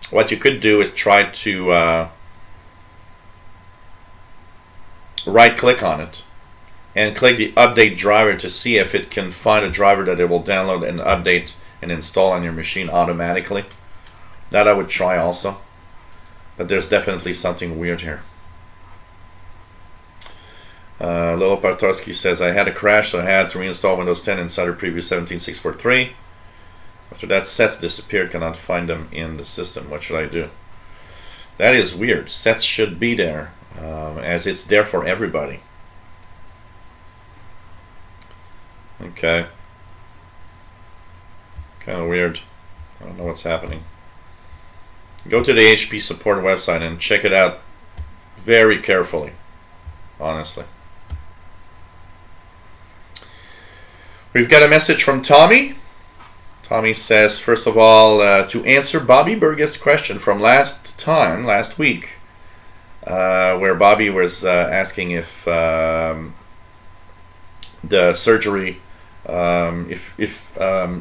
what you could do is try to right click on it and click the update driver to see if it can find a driver that it will download and update and install on your machine automatically. That I would try also, but there's definitely something weird here. Lilo Bartowski says, I had a crash, so I had to reinstall Windows 10 inside of previous 17.643. After that, sets disappeared, cannot find them in the system. What should I do? That is weird. Sets should be there, as it's there for everybody. Okay. Kind of weird. I don't know what's happening. Go to the HP support website and check it out very carefully, honestly. We've got a message from Tommy. Tommy says, first of all, to answer Bobby Burgess' question from last week, where Bobby was asking if the surgery, if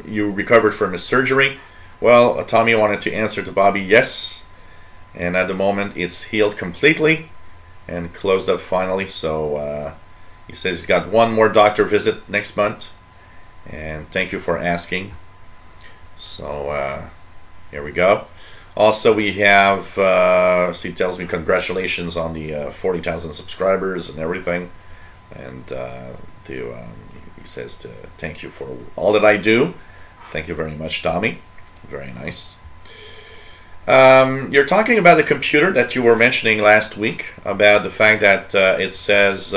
you recovered from a surgery. Well, Tommy wanted to answer to Bobby, yes, and at the moment it's healed completely and closed up finally. So he says he's got one more doctor visit next month, and thank you for asking. So here we go. Also, we have, he tells me congratulations on the 40,000 subscribers and everything, and he says to thank you for all that I do. Thank you very much, Tommy. Very nice. You're talking about the computer that you were mentioning last week, about the fact that it says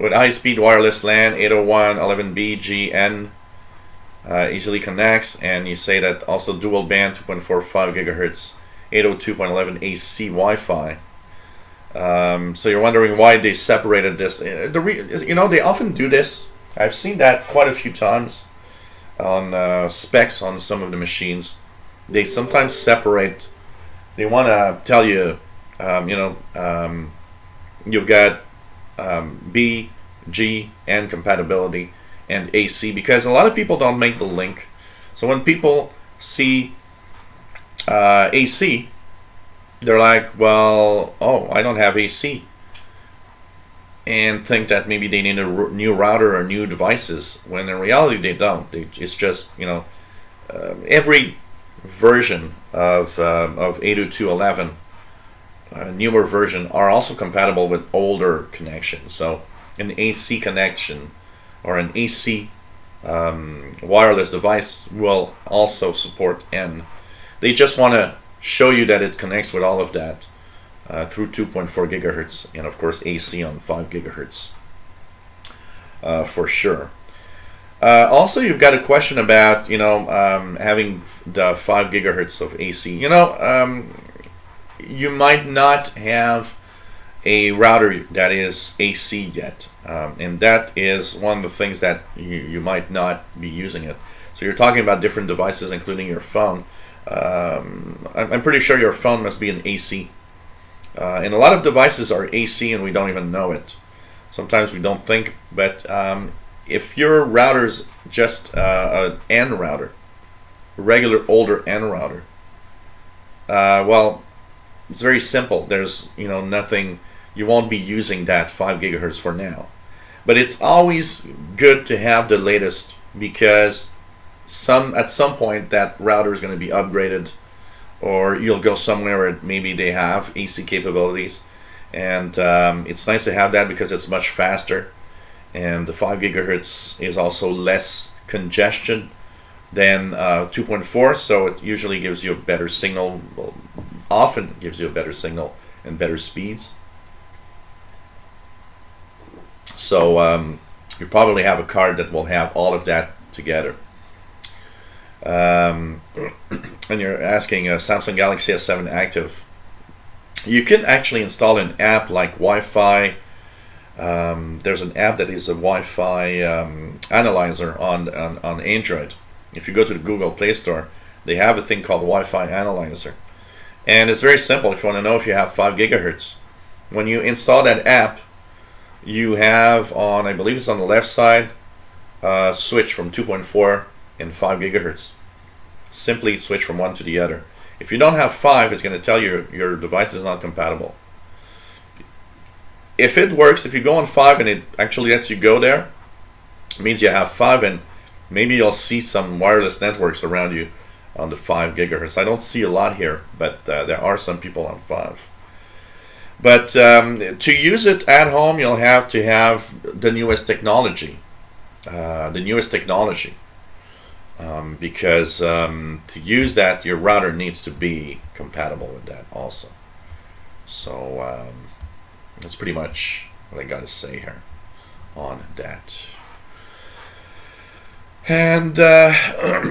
with high-speed wireless LAN 801.11b GN easily connects, and you say that also dual band 2.45 gigahertz 802.11 AC Wi-Fi. So you're wondering why they separated this. You know, they often do this. I've seen that quite a few times on specs on some of the machines. They sometimes separate. They want to tell you, you've got B, G, and compatibility, and AC, because a lot of people don't make the link. So when people see AC, they're like, well, oh, I don't have AC, and think that maybe they need a new router or new devices, when in reality they don't. It's just, you know, every version of 802.11, newer version, are also compatible with older connections. So an AC connection or an AC wireless device will also support N. They just want to show you that it connects with all of that. through 2.4 gigahertz, and of course AC on 5 gigahertz for sure. Also, you've got a question about, you know, having the 5 gigahertz of AC. You know, you might not have a router that is AC yet, and that is one of the things that you might not be using it. So you're talking about different devices, including your phone. I'm pretty sure your phone must be an AC, and a lot of devices are AC and we don't even know it. Sometimes we don't think, but if your router's just an N router, a regular older N router, well, it's very simple. There's, you know, nothing, you won't be using that 5 gigahertz for now. But it's always good to have the latest, because at some point that router is going to be upgraded, or you'll go somewhere where maybe they have AC capabilities, and it's nice to have that because it's much faster, and the 5 gigahertz is also less congestion than 2.4, so it usually gives you a better signal, well, often gives you a better signal and better speeds. So you probably have a card that will have all of that together. And you're asking Samsung Galaxy S7 active. You can actually install an app like Wi-Fi. There's an app that is a Wi-Fi analyzer on Android. If you go to the Google Play Store, they have a thing called Wi-Fi analyzer. And it's very simple if you want to know if you have 5 gigahertz. When you install that app, you have on, I believe it's on the left side, switch from 2.4 and 5 gigahertz. Simply switch from one to the other. If you don't have 5, it's going to tell you your device is not compatible. If it works, if you go on 5 and it actually lets you go there, it means you have 5, and maybe you'll see some wireless networks around you on the 5 gigahertz. I don't see a lot here, but there are some people on 5. But to use it at home, you'll have to have the newest technology. Because to use that, your router needs to be compatible with that also. So that's pretty much what I got to say here on that. And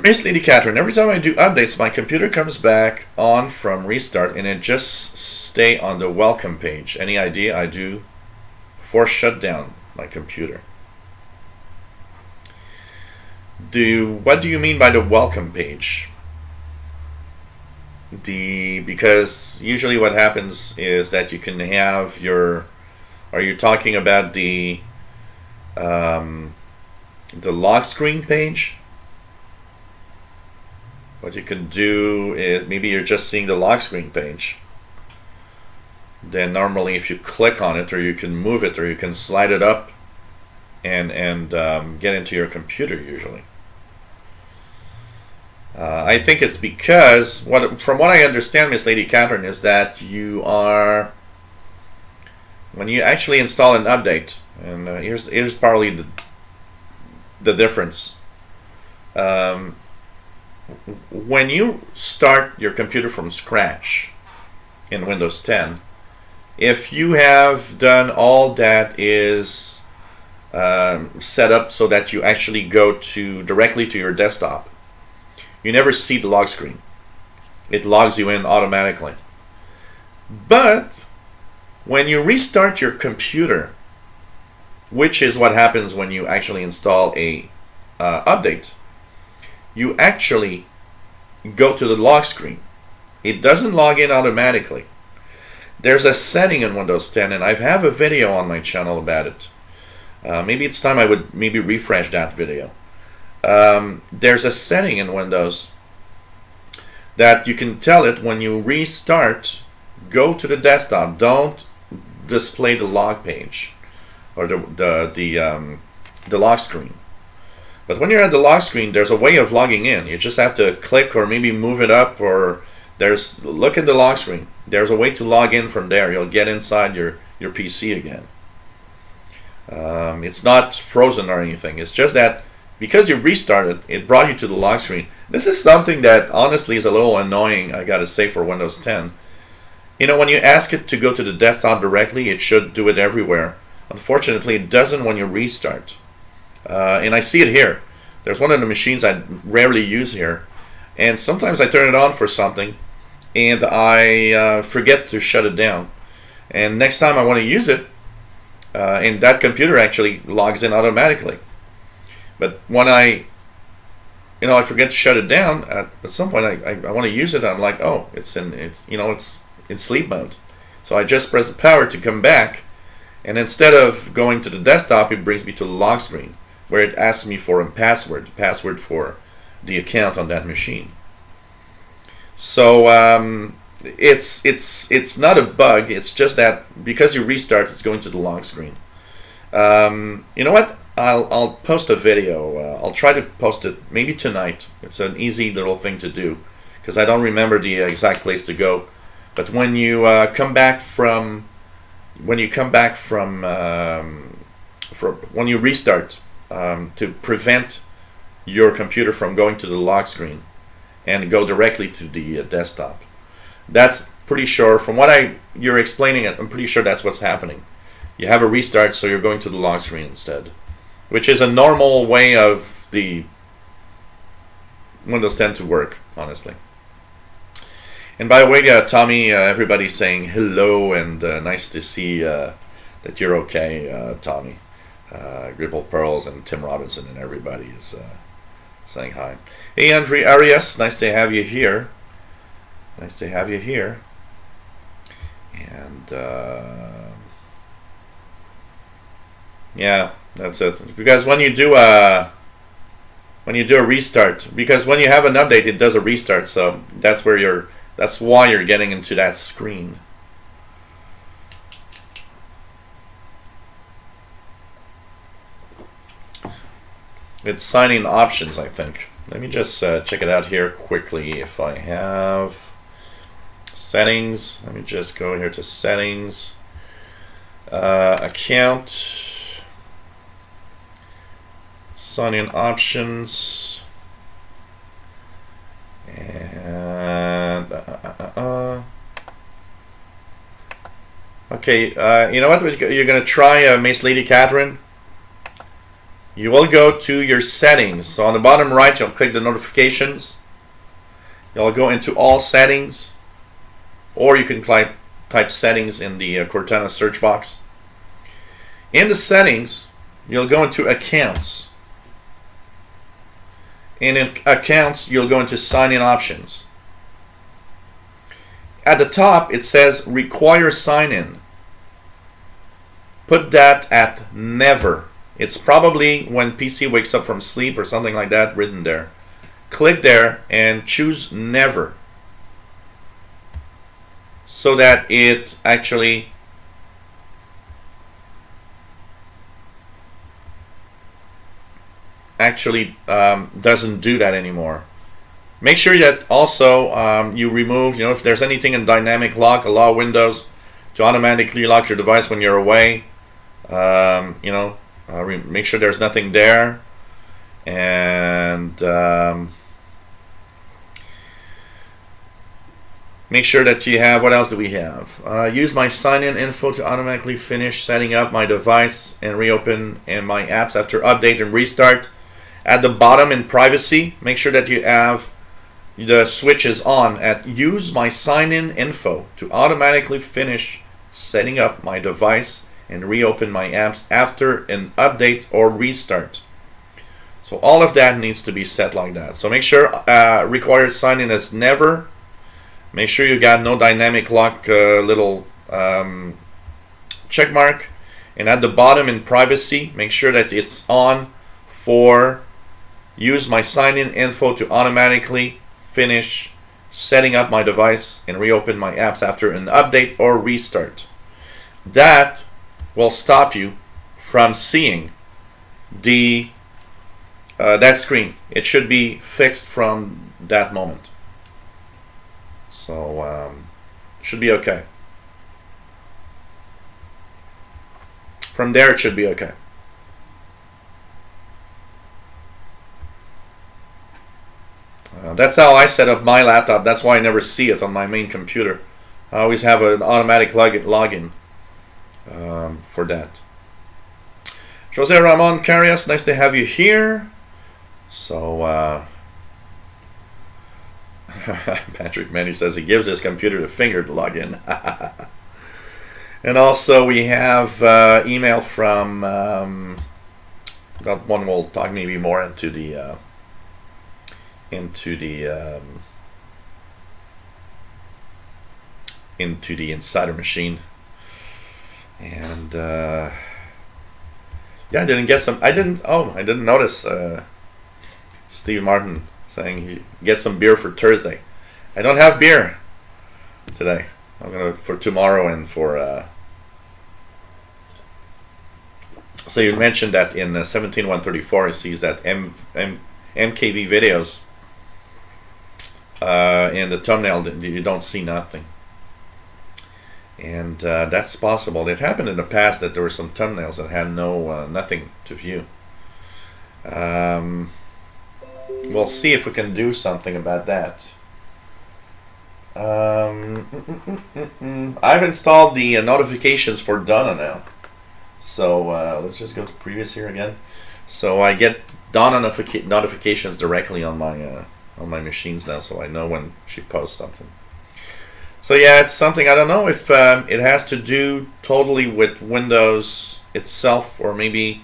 Miss Lady Catherine, every time I do updates, my computer comes back on from restart and it just stay on the welcome page. Any idea? I do force shut down my computer. What do you mean by the welcome page? Because usually what happens is that you can have your, are you talking about the lock screen page? What you can do is, maybe you're just seeing the lock screen page. Then normally if you click on it, or you can move it, or you can slide it up and get into your computer usually. I think it's because, from what I understand, Miss Lady Catherine, is that you are, when you actually install an update, and here's probably the difference. When you start your computer from scratch in Windows 10, if you have done all that is set up so that you actually go directly to your desktop, you never see the log screen. It logs you in automatically. But when you restart your computer, which is what happens when you actually install a update, you actually go to the log screen. It doesn't log in automatically. There's a setting in Windows 10, and I have a video on my channel about it. Maybe it's time I would maybe refresh that video. There's a setting in Windows that you can tell it when you restart, go to the desktop, don't display the log page or the log screen. But when you're at the log screen, there's a way of logging in. You just have to click or maybe move it up, or look at the log screen. There's a way to log in from there. You'll get inside your PC again. It's not frozen or anything. It's just that because you restarted, it brought you to the log screen. This is something that honestly is a little annoying, I gotta say, for Windows 10. You know, when you ask it to go to the desktop directly, it should do it everywhere. Unfortunately, it doesn't when you restart. And I see it here. There's one of the machines I rarely use here. And sometimes I turn it on for something, and I forget to shut it down. And next time I want to use it, and that computer actually logs in automatically. But when I forget to shut it down, at some point I want to use it, I'm like, oh, it's in sleep mode. So I just press the power to come back, and instead of going to the desktop, it brings me to the log screen, where it asks me for a password, the password for the account on that machine. So it's not a bug. It's just that because you restart, it's going to the log screen. You know what? I'll post a video. I'll try to post it maybe tonight. It's an easy little thing to do because I don't remember the exact place to go. But when you come back from when you restart, to prevent your computer from going to the log screen and go directly to the desktop. That's pretty sure, from what you're explaining it, I'm pretty sure that's what's happening. You have a restart, so you're going to the log screen instead, which is a normal way of the Windows 10 to work, honestly. And by the way, Tommy, everybody's saying hello, and nice to see that you're okay, Tommy. Gripple Pearls and Tim Robinson and everybody is saying hi. Hey, Andre Arias, nice to have you here. Nice to have you here. And yeah, that's it. Because when you do a restart, because when you have an update, it does a restart. So that's why you're getting into that screen. It's sign-in options, I think. Let me just check it out here quickly. If I have settings, let me just go here to settings, account, sign-in options, and okay. You know what? You're gonna try Miss Lady Catherine. You will go to your settings. So on the bottom right, you'll click the notifications. You'll go into all settings, or you can type settings in the Cortana search box. In the settings, you'll go into accounts. And in accounts, you'll go into sign-in options. At the top, it says require sign-in. Put that at never. It's probably when PC wakes up from sleep or something like that written there. Click there and choose never, so that it actually doesn't do that anymore. Make sure that also you remove, if there's anything in dynamic lock, allow Windows to automatically lock your device when you're away. Make sure there's nothing there, and make sure that you have, what else do we have? Use my sign-in info to automatically finish setting up my device and reopen my apps after update and restart. At the bottom in privacy, make sure that you have the switches on at use my sign-in info to automatically finish setting up my device and reopen my apps after an update or restart. So all of that needs to be set like that. So make sure requires sign-in as never. Make sure you got no dynamic lock little check mark. And at the bottom in privacy, make sure that it's on for use my sign-in info to automatically finish setting up my device and reopen my apps after an update or restart. That will stop you from seeing the that screen. It should be fixed from that moment. So should be okay. From there it should be okay. That's how I set up my laptop. That's why I never see it on my main computer. I always have an automatic login for that. Jose Ramon Carias, nice to have you here. So Patrick Manny says he gives his computer the finger to log in. And also we have email from that one. We'll talk maybe more into the insider machine. And yeah, I didn't notice Steve Martin saying he gets some beer for Thursday. I don't have beer today. I'm gonna for tomorrow and for so you mentioned that in 17134 it sees that MKV videos in the thumbnail you don't see nothing. And that's possible. It happened in the past that there were some thumbnails that had nothing to view. We'll see if we can do something about that. I've installed the notifications for Donna now. So let's just go to previous here again. So I get Donna notifications directly on my machines now, so I know when she posts something. So yeah, it's something, I don't know if it has to do totally with Windows itself, or maybe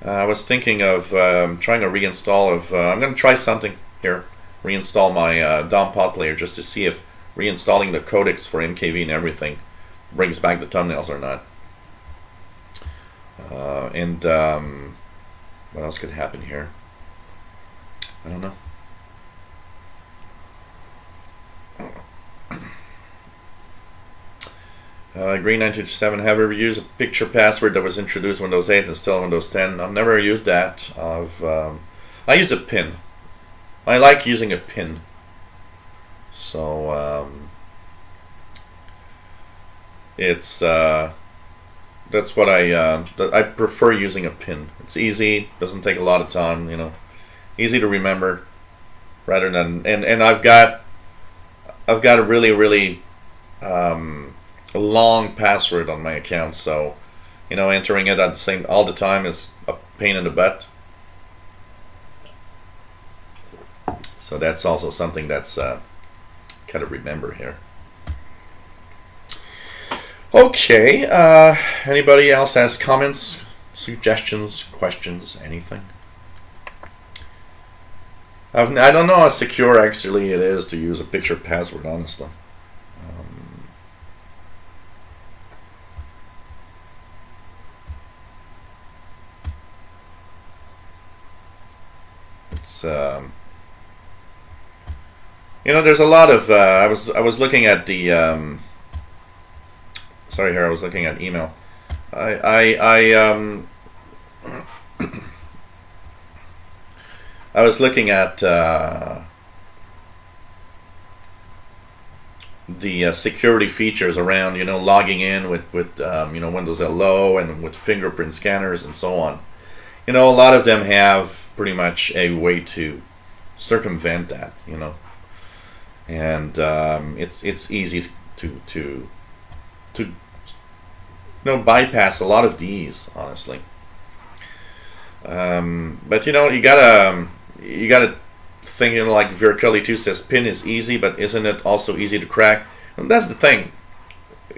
I was thinking of trying to reinstall I'm going to try something here, reinstall my DOM pod player just to see if reinstalling the codecs for MKV and everything brings back the thumbnails or not. And what else could happen here? I don't know. Green 927, have you ever used a picture password that was introduced Windows 8 and still Windows 10? I've never used that. I use a PIN. I like using a PIN. So it's that's what I prefer, using a PIN. It's easy, doesn't take a lot of time, you know, easy to remember, rather than and I've got a really a long password on my account, so you know, entering it at the same all the time is a pain in the butt. So that's also something that's gotta remember here. Okay, anybody else has comments, suggestions, questions, anything? I don't know how secure actually it is to use a picture password, honestly. It's you know, there's a lot of I was looking at the sorry, here I was looking at email. I was looking at the security features around, you know, logging in with you know, Windows Hello and with fingerprint scanners and so on. You know, a lot of them have pretty much a way to circumvent that, you know, and it's easy to you know, bypass a lot of these, honestly. But you know, you gotta think, you know, like Vircully2 says, PIN is easy, but isn't it also easy to crack? And that's the thing.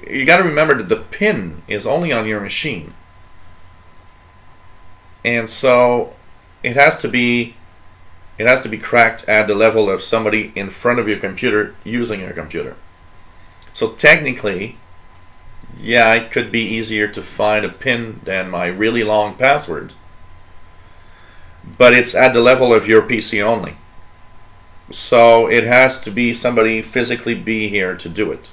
You gotta remember that the PIN is only on your machine, and so it has to be cracked at the level of somebody in front of your computer using your computer. So technically, yeah, it could be easier to find a PIN than my really long password, but it's at the level of your PC only. So it has to be somebody physically be here to do it,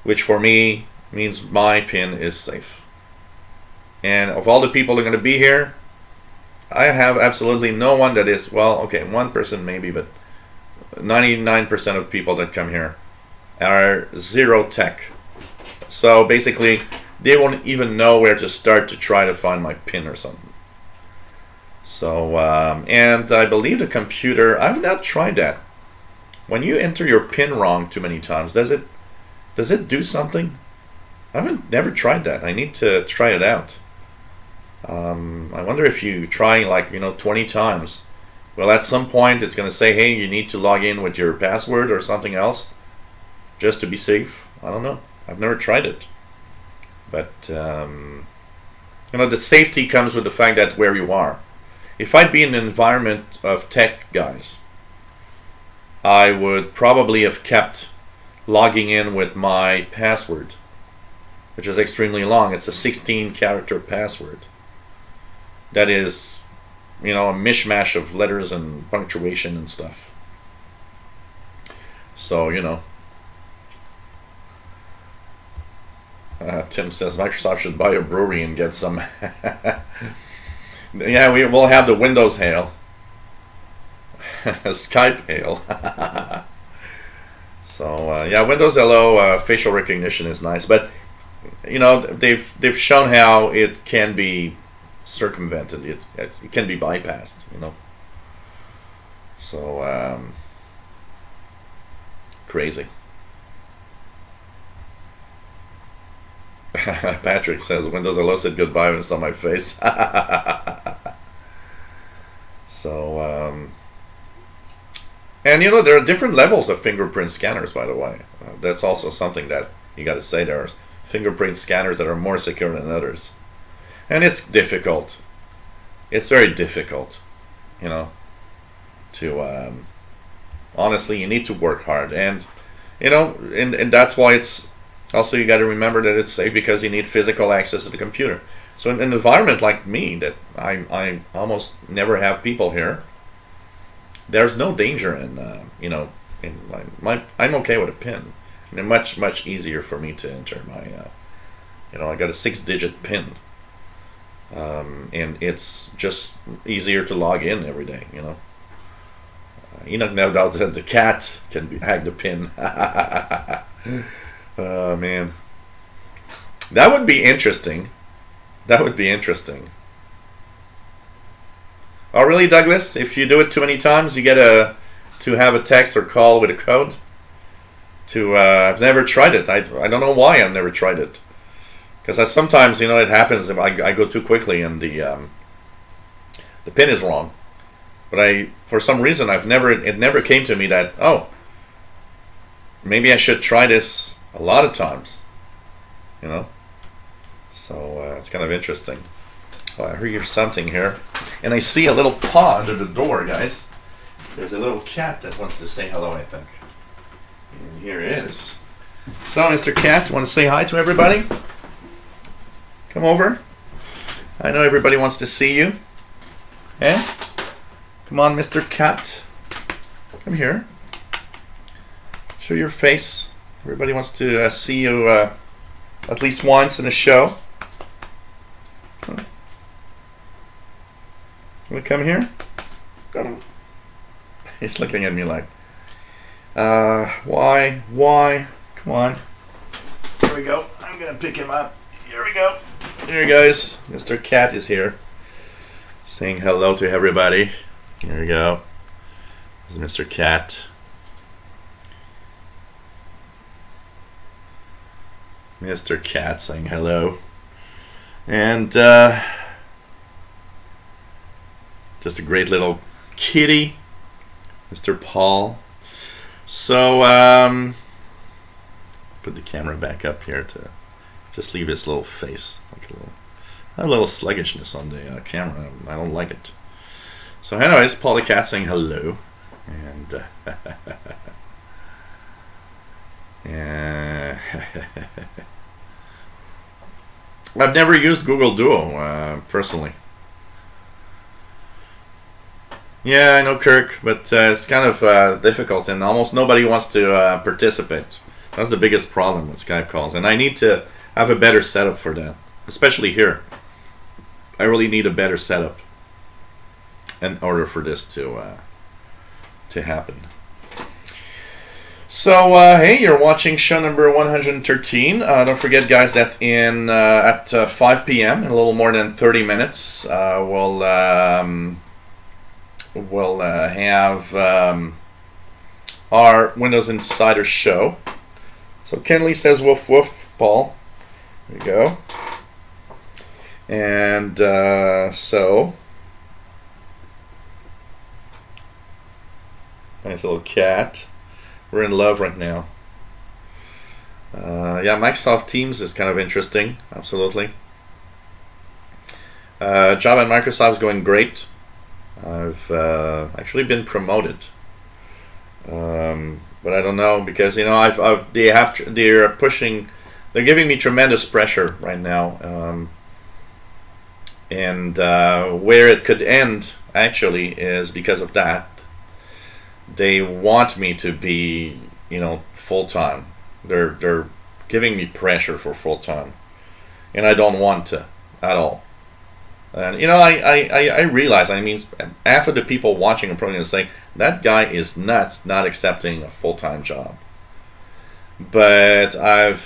which for me means my PIN is safe. And of all the people that are going to be here, I have absolutely no one that is, well, okay, one person maybe, but 99% of people that come here are zero tech. So basically, they won't even know where to start to try to find my PIN or something. So, and I believe the computer, I've not tried that. when you enter your PIN wrong too many times, does it do something? I haven't never tried that. I need to try it out. I wonder if you try like 20 times. Well, at some point it's going to say, hey, you need to log in with your password or something else just to be safe. I don't know. I've never tried it. But, the safety comes with the fact that where you are. If I'd be in an environment of tech guys, I would probably have kept logging in with my password, which is extremely long. It's a 16-character password. That is, a mishmash of letters and punctuation and stuff. So, Tim says Microsoft should buy a brewery and get some. Yeah, we will have the Windows hail. Skype hail. So, yeah, Windows Hello facial recognition is nice. But, they've shown how it can be circumvented. It can be bypassed, So, crazy. Patrick says Windows Hello said goodbye when it's on my face. So, and there are different levels of fingerprint scanners, by the way. That's also something that you got to say. There are fingerprint scanners that are more secure than others. And it's difficult. It's very difficult, to, honestly, you need to work hard. And, and that's why it's, also you got to remember that it's safe because you need physical access to the computer. So in an environment like me, that I almost never have people here, there's no danger in, I'm okay with a PIN. And much easier for me to enter my, I got a 6-digit PIN. And it's just easier to log in every day, no doubt that the cat can hack the PIN. Oh, man. That would be interesting. That would be interesting. Oh, really, Douglas? If you do it too many times, you get to have a text or call with a code? I've never tried it. I don't know why I've never tried it. Because sometimes, it happens if I go too quickly and the PIN is wrong. But for some reason, it never came to me that, oh, maybe I should try this a lot of times, So it's kind of interesting. Oh, I hear something here, and I see a little paw under the door, guys. There's a little cat that wants to say hello, I think. And here it is. So, Mr. Cat, want to say hi to everybody? Come over. I know everybody wants to see you. Eh? Come on, Mr. Cat. Come here. Show your face. Everybody wants to see you at least once in a show. Want to come here? Come. He's looking at me like, why? Come on. Here we go. I'm going to pick him up. Here we go. There he goes. Mr. Cat is here. Saying hello to everybody. Here we go. This is Mr. Cat. Mr. Cat saying hello. And just a great little kitty, Mr. Paul. So put the camera back up here to just leave his little face, like a little sluggishness on the camera. I don't like it. So anyways, Paul the Cat saying hello. And yeah. I've never used Google Duo personally. Yeah, I know, Kirk, but it's kind of difficult, and almost nobody wants to participate. That's the biggest problem with Skype calls, and I need to have a better setup for that, especially here. I really need a better setup in order for this to happen. So, hey, you're watching show number 113. Don't forget, guys, that at 5 p.m., in a little more than 30 minutes, we'll have our Windows Insider show. So Kenley says woof woof, Paul. There you go. And so, nice little cat. We're in love right now. Yeah, Microsoft Teams is kind of interesting. Absolutely. Job at Microsoft is going great. I've actually been promoted, but I don't know, because they're pushing, they're giving me tremendous pressure right now, and where it could end actually is because of that. They want me to be, full time. They're giving me pressure for full time, and I don't want to at all. And I realize, half of the people watching are probably going to say, that guy is nuts not accepting a full-time job. But at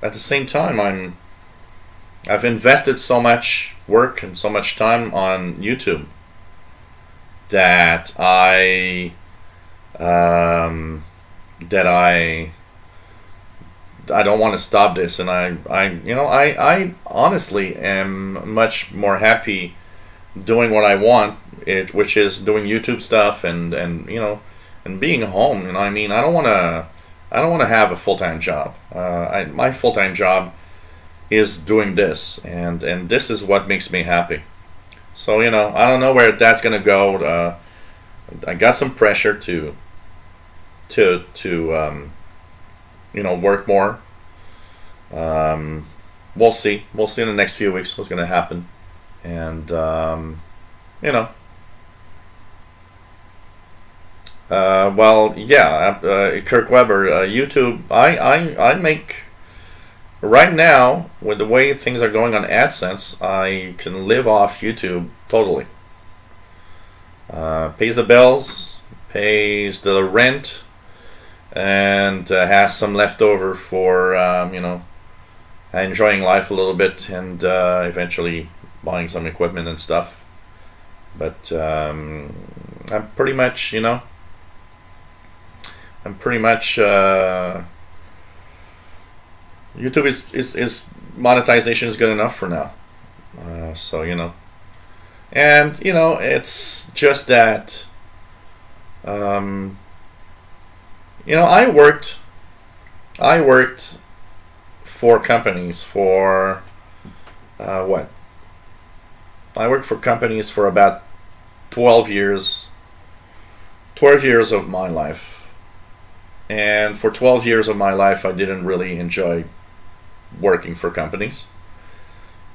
the same time, I've invested so much work and so much time on YouTube that I don't want to stop this, and I honestly am much more happy doing what I want, which is doing YouTube stuff and being home. I don't want to have a full-time job. My full-time job is doing this, and this is what makes me happy. So I don't know where that's gonna go. I got some pressure to work more. We'll see in the next few weeks what's going to happen, and well, yeah, Kirk Weber, YouTube. I make right now, with the way things are going on AdSense, I can live off YouTube totally. Pays the bills, pays the rent, and has some leftover for enjoying life a little bit, and eventually buying some equipment and stuff. But I'm pretty much YouTube is monetization is good enough for now. So and it's just that I worked for companies for what? I worked for companies for about 12 years. 12 years of my life. And for 12 years of my life, I didn't really enjoy working for companies.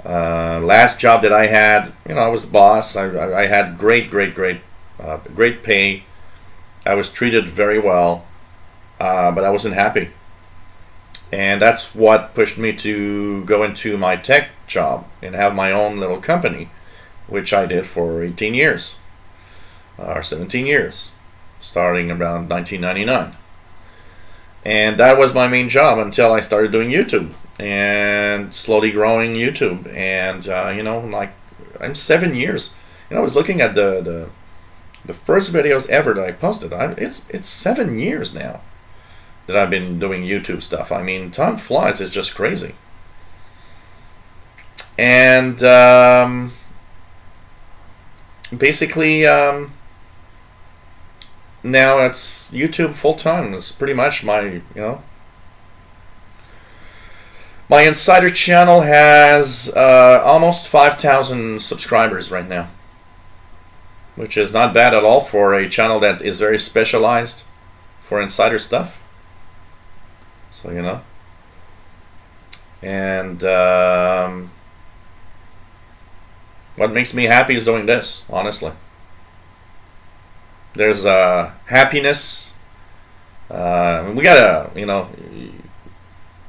Last job that I had, I was the boss. I had great pay. I was treated very well, but I wasn't happy. And that's what pushed me to go into my tech job and have my own little company, which I did for 18 years, or 17 years, starting around 1999. And that was my main job until I started doing YouTube and slowly growing YouTube. And I'm 7 years. I was looking at the first videos ever that I posted. It's 7 years now that I've been doing YouTube stuff. Time flies. It's just crazy. And basically, now it's YouTube full time. It's pretty much my, my Insider channel has almost 5,000 subscribers right now, which is not bad at all for a channel that is very specialized for Insider stuff. So and what makes me happy is doing this, honestly. There's happiness. We gotta,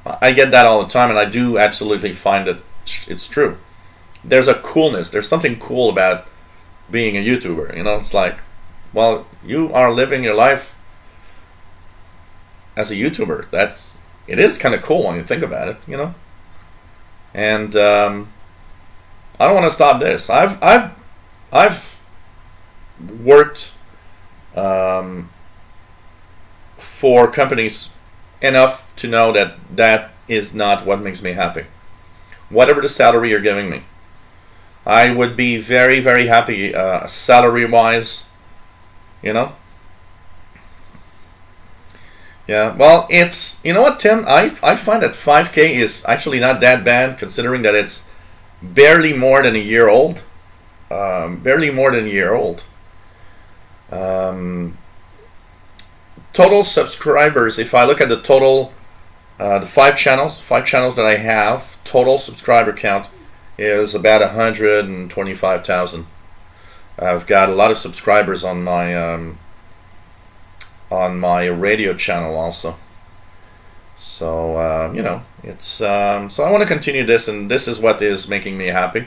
I get that all the time, and I do absolutely find that it's true. There's a coolness. There's something cool about being a YouTuber. It's like, well, you are living your life as a YouTuber. It is kind of cool when you think about it, And I don't want to stop this. I've for companies enough to know that that is not what makes me happy. Whatever the salary you're giving me, I would be very, very happy salary-wise, you know. Yeah, well, it's, you know what, Tim, I find that 5K is actually not that bad, considering that it's barely more than a year old. Barely more than a year old. Total subscribers, if I look at the total, the five channels that I have, total subscriber count is about 125,000. I've got a lot of subscribers on my radio channel also. So you know, it's so I want to continue this, and this is what is making me happy.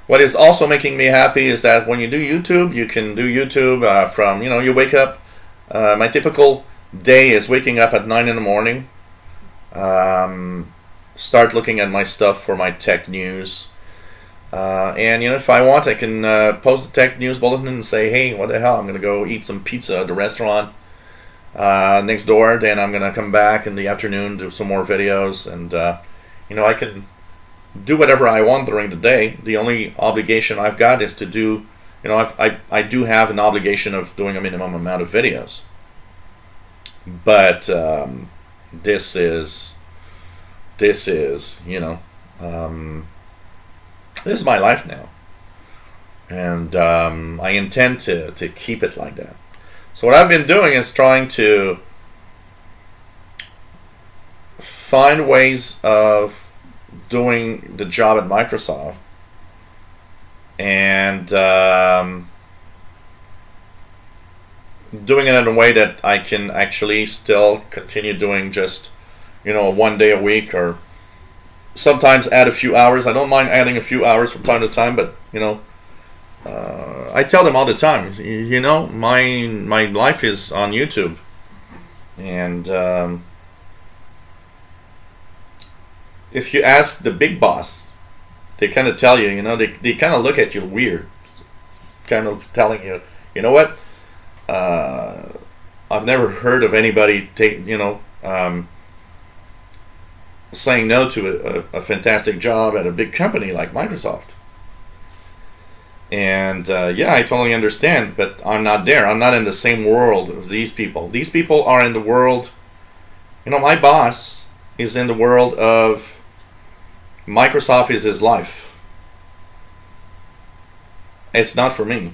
What is also making me happy is that when you do YouTube, you can do YouTube from, you know, you wake up. My typical day is waking up at 9 in the morning. Start looking at my stuff for my tech news. And, you know, if I want, I can post the tech news bulletin and say, hey, what the hell, I'm going to go eat some pizza at the restaurant next door. Then I'm going to come back in the afternoon, do some more videos. And, you know, I can do whatever I want during the day. The only obligation I've got is to do, you know, I do have an obligation of doing a minimum amount of videos. But this is, you know, this is my life now. And I intend to keep it like that. So what I've been doing is trying to find ways of doing the job at Microsoft, and doing it in a way that I can actually still continue doing just, you know, 1 day a week, or sometimes add a few hours. I don't mind adding a few hours from time to time, but, you know, I tell them all the time, you know, my life is on YouTube, and if you ask the big boss, they kind of tell you, you know, they kind of look at you weird, kind of telling you, you know what, I've never heard of anybody saying no to a fantastic job at a big company like Microsoft. And yeah, I totally understand, but I'm not there. I'm not in the same world of these people. These people are in the world, you know, my boss is in the world of Microsoft is his life. It's not for me.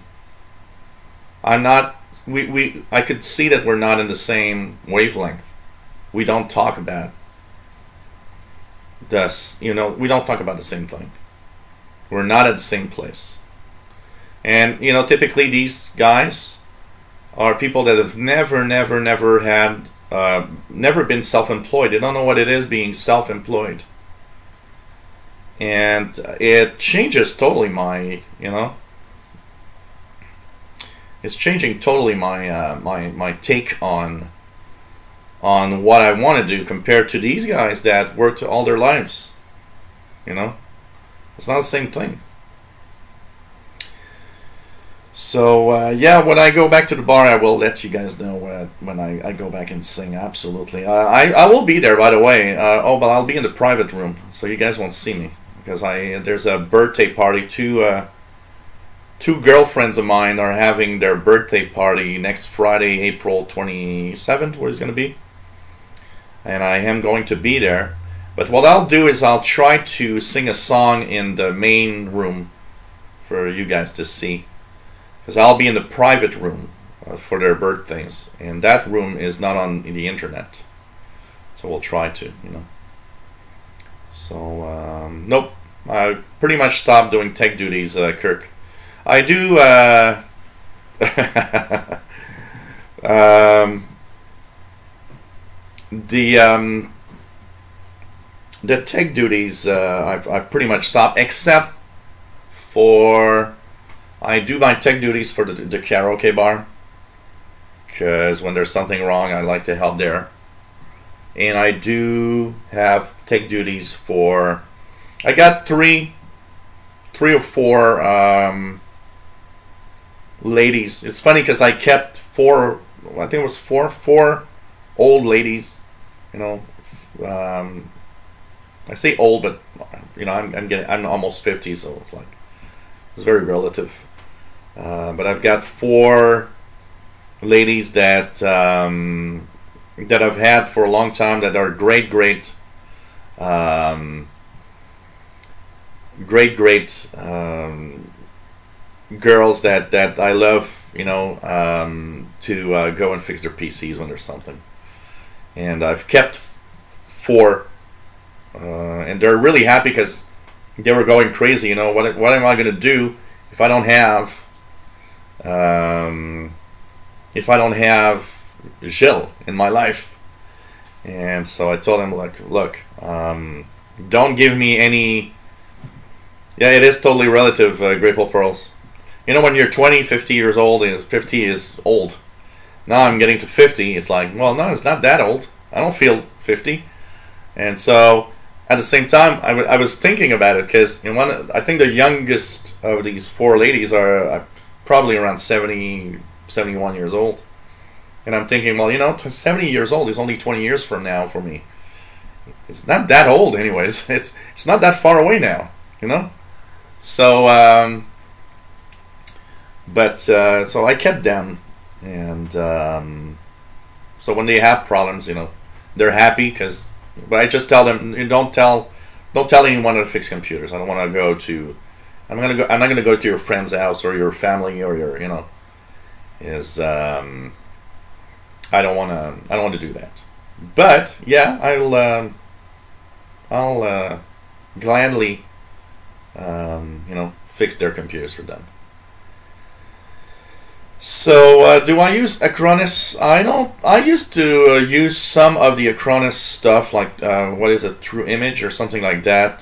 I'm not, I could see that we're not in the same wavelength. We don't talk about this, you know, we don't talk about the same thing. We're not at the same place. And, you know, typically these guys are people that have never had, never been self-employed. They don't know what it is being self-employed. And it changes totally my, you know, it's changing totally my my take on what I want to do compared to these guys that worked all their lives. You know, it's not the same thing. So yeah, when I go back to the bar, I will let you guys know when I go back and sing. Absolutely, I will be there, by the way. Oh, but I'll be in the private room, so you guys won't see me, because there's a birthday party. Two girlfriends of mine are having their birthday party next Friday, April 27th, where it's going to be. And I am going to be there. But what I'll do is I'll try to sing a song in the main room for you guys to see. Because I'll be in the private room for their birthdays. And that room is not on the internet. So we'll try to, you know. So, nope. I pretty much stopped doing tech duties, Kirk. I do the tech duties I've pretty much stopped, except for I do my tech duties for the karaoke bar, because when there's something wrong, I like to help there. And I do have tech duties for, I got three or four ladies. It's funny because I kept four, I think it was four old ladies, you know. I say old, but you know, I'm almost 50, so it's very relative. But I've got 4 ladies that that I've had for a long time that are great girls that I love, you know, to go and fix their PCs when there's something. And I've kept 4, and they're really happy because they were going crazy. You know, what am I going to do if I don't have Gilles in my life? And so I told him, like, look, don't give me any. Yeah, it is totally relative, Grateful Pearls. You know, when you're 20, 50 years old, 50 is old. Now I'm getting to 50, it's like, well, no, it's not that old. I don't feel 50. And so, at the same time, I was thinking about it, because I think the youngest of these 4 ladies are probably around 70, 71 years old. And I'm thinking, well, you know, 70 years old is only 20 years from now for me. It's not that old anyways. It's not that far away now, you know? So, so I kept them, and so when they have problems, you know, they're happy, but I just tell them, don't tell anyone how to fix computers. I don't want to go to, I'm not going to go to your friend's house or your family or your, you know, I don't want to do that. But yeah, I'll gladly, you know, fix their computers for them. So do I use Acronis? I used to use some of the Acronis stuff, like what is it, True Image or something like that.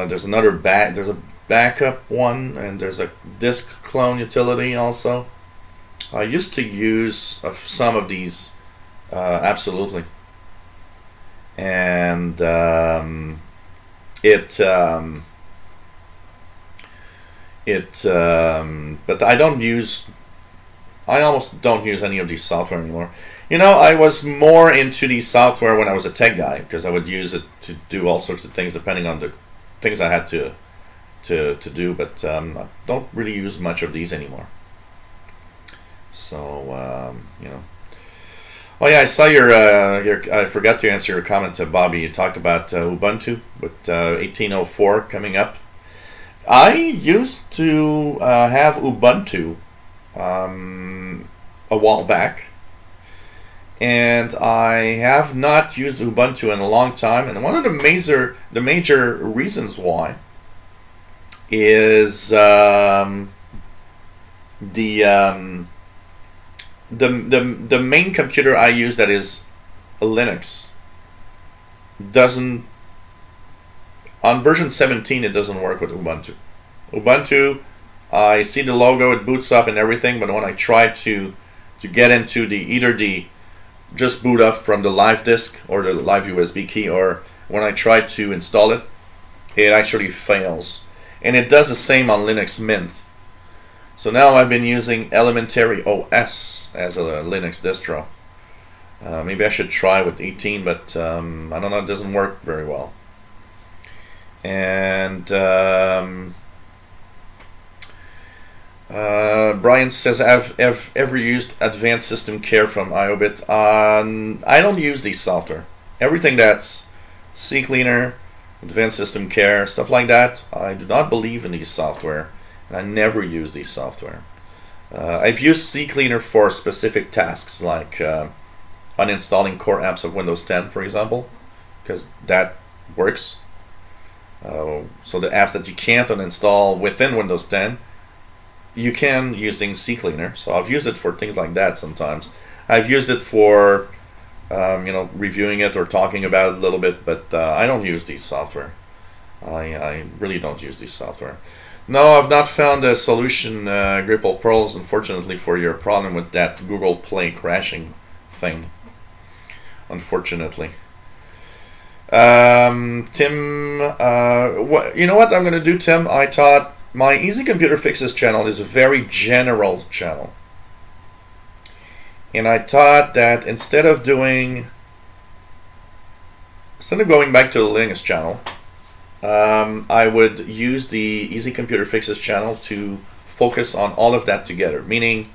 There's a backup one, and there's a disk clone utility also. I used to use some of these, absolutely, and but I almost don't use any of these software anymore. You know, I was more into these software when I was a tech guy, because I would use it to do all sorts of things depending on the things I had to do, but I don't really use much of these anymore. So, you know. Oh yeah, I saw your I forgot to answer your comment to Bobby. You talked about Ubuntu with 18.04 coming up. I used to have Ubuntu a while back, and I have not used Ubuntu in a long time. And one of the major reasons why is the main computer I use, that is a Linux, doesn't, on version 17 it doesn't work with Ubuntu. Ubuntu, I see the logo, it boots up and everything, but when I try to get into either the just boot up from the live disk or the live USB key, or when I try to install it, it actually fails. And it does the same on Linux Mint. So now I've been using Elementary OS as a Linux distro. Maybe I should try with 18, but I don't know, it doesn't work very well. And Brian says, I've ever used Advanced System Care from IOBIT. I don't use these software. Everything that's CCleaner, Advanced System Care, stuff like that, I do not believe in these software. And I never use these software. I've used CCleaner for specific tasks, like uninstalling core apps of Windows 10, for example, because that works. So the apps that you can't uninstall within Windows 10, you can using CCleaner. So I've used it for things like that sometimes. I've used it for you know, reviewing it or talking about it a little bit, but I don't use these software. I really don't use these software. No, I've not found a solution, Gripple Pearls, unfortunately, for your problem with that Google Play crashing thing. Unfortunately. Tim, you know what I'm going to do, Tim? I thought my Easy Computer Fixes channel is a very general channel. And I thought that instead of doing instead of going back to the Linux channel, I would use the Easy Computer Fixes channel to focus on all of that together. Meaning,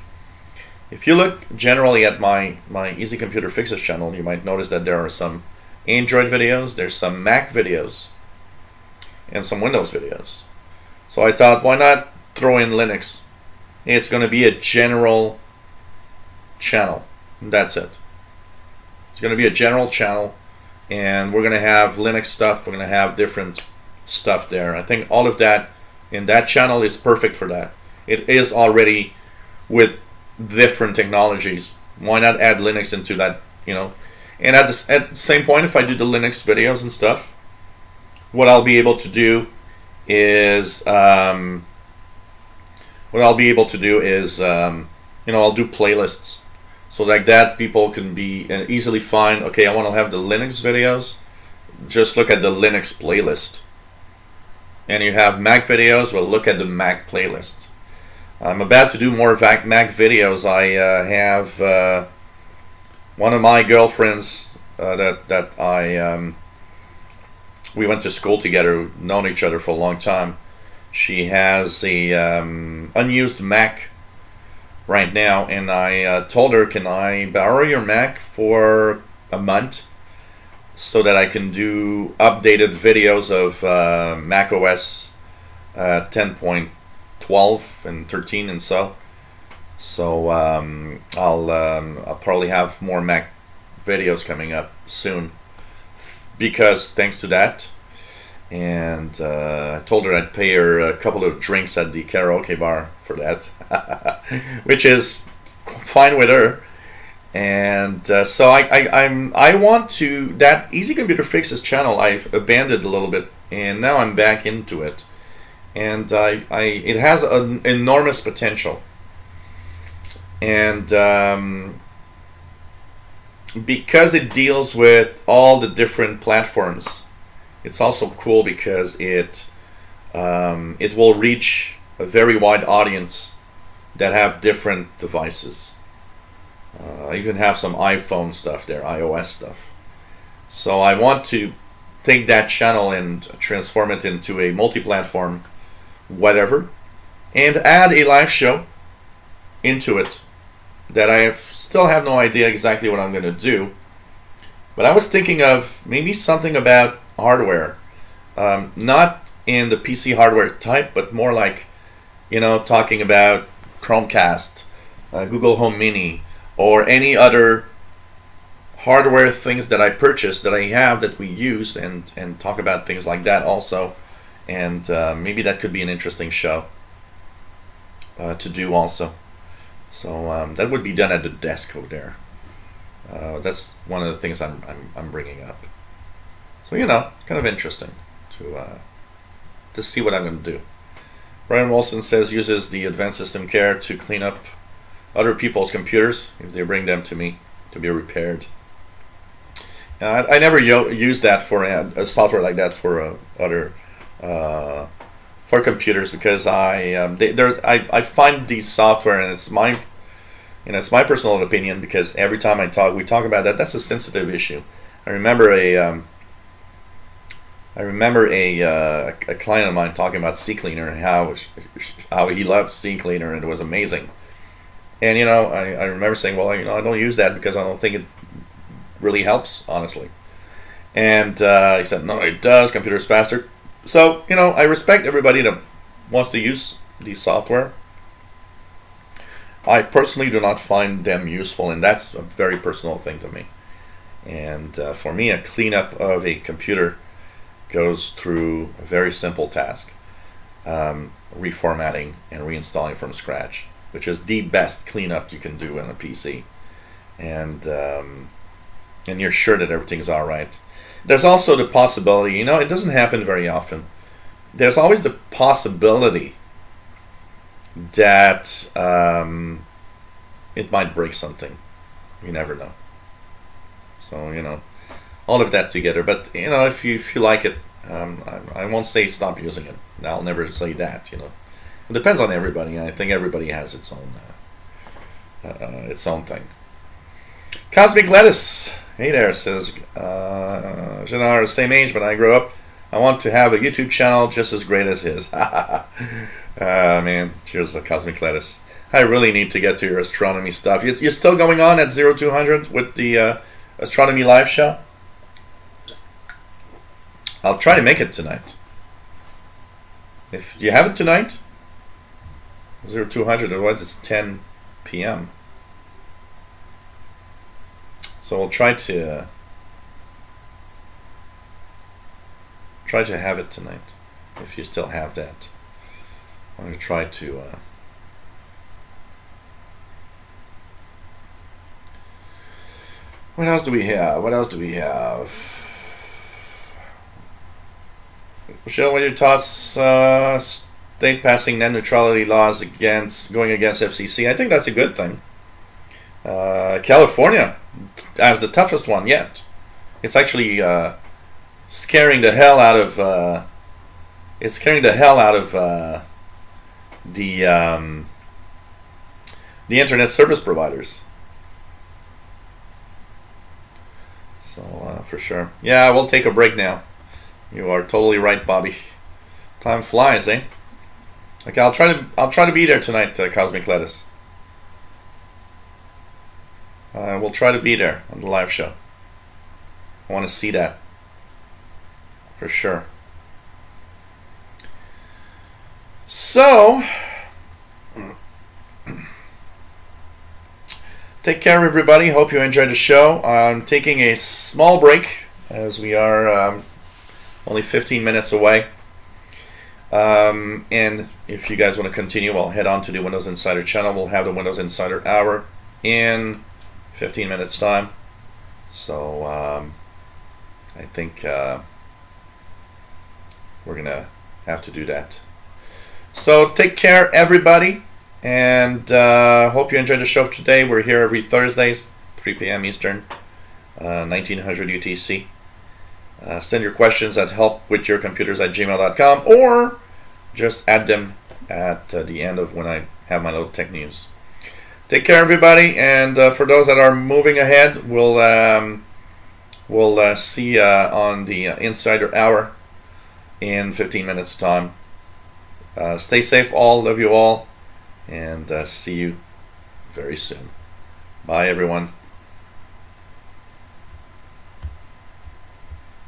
if you look generally at my Easy Computer Fixes channel, you might notice that there are some Android videos, there's some Mac videos, and some Windows videos. So I thought, why not throw in Linux? It's going to be a general channel. That's it. It's going to be a general channel, and we're going to have Linux stuff. We're going to have different stuff there. I think all of that in that channel is perfect for that. It is already with different technologies. Why not add Linux into that, you know? And at the same point, if I do the Linux videos and stuff, what I'll be able to do is, you know, I'll do playlists. So like that, people can be easily find, okay, I want to have the Linux videos, just look at the Linux playlist. And you have Mac videos, well, look at the Mac playlist. I'm about to do more Mac videos. I have one of my girlfriends we went to school together, known each other for a long time. She has a unused Mac right now, and I told her, can I borrow your Mac for a month so that I can do updated videos of Mac OS 10.12 and 13 and so. So I'll probably have more Mac videos coming up soon because thanks to that. And I told her I'd pay her a couple of drinks at the karaoke bar for that, which is fine with her. And so I want to, that Easy Computer Fixes channel I've abandoned a little bit, and now I'm back into it. And it has an enormous potential. And because it deals with all the different platforms, it's also cool because it will reach a very wide audience that have different devices. I even have some iPhone stuff there, iOS stuff. So I want to take that channel and transform it into a multi-platform whatever, and add a live show into it that I still have no idea exactly what I'm going to do. But I was thinking of maybe something about hardware, not in the PC hardware type, but more like, you know, talking about Chromecast, Google Home Mini, or any other hardware things that I purchased, that I have, that we use, and talk about things like that also. And maybe that could be an interesting show to do also. So that would be done at the desk over there. That's one of the things I'm bringing up. So, you know, kind of interesting to see what I'm going to do. Brian Wilson says uses the Advanced System Care to clean up other people's computers if they bring them to me to be repaired. I never use that for a software like that for other for computers, because I find these software, and it's my personal opinion, because every time we talk about that, that's a sensitive issue. I remember a client of mine talking about CCleaner and how he loved CCleaner and it was amazing. And you know, I remember saying, well, you know, I don't use that because I don't think it really helps, honestly. And he said, no, it does. Computer's faster. So, you know, I respect everybody that wants to use the software. I personally do not find them useful, and that's a very personal thing to me. And for me, a cleanup of a computer goes through a very simple task, reformatting and reinstalling from scratch, which is the best cleanup you can do on a PC. And you're sure that everything's all right. There's also the possibility, you know, it doesn't happen very often. There's always the possibility that it might break something. You never know. So, you know, all of that together. But, you know, if you like it, I won't say stop using it. I'll never say that, you know. It depends on everybody. I think everybody has its own thing. Cosmic Lettuce, hey there, says Jean are the same age, but I grew up. I want to have a YouTube channel just as great as his. Man, cheers, Cosmic Lettuce. I really need to get to your astronomy stuff. You're still going on at 0200 with the astronomy live show? I'll try to make it tonight. If you have it tonight, 0200, otherwise it's 10 p.m. So we'll try to have it tonight, if you still have that. I'm going to try to what else do we have? Michelle, what are your thoughts? State passing net neutrality laws going against FCC. I think that's a good thing. California as the toughest one yet. It's actually scaring the hell out of the internet service providers. So for sure. Yeah, we'll take a break now. You are totally right, Bobby. Time flies, eh? Okay, I'll try to be there tonight, Cosmic Lettuce. We'll try to be there on the live show. I want to see that for sure. So, take care, everybody. Hope you enjoyed the show. I'm taking a small break as we are only 15 minutes away. And if you guys want to continue, I'll head on to the Windows Insider channel. We'll have the Windows Insider Hour in 15 minutes time. So I think we're gonna have to do that. So take care, everybody, and hope you enjoyed the show today. We're here every Thursdays, 3 p.m. Eastern, 1900 UTC. Send your questions at helpwithyourcomputers@gmail.com, or just add them at the end of when I have my little tech news. Take care, everybody, and for those that are moving ahead, we'll see on the Insider Hour in 15 minutes time. Stay safe, all of you all, and see you very soon. Bye, everyone.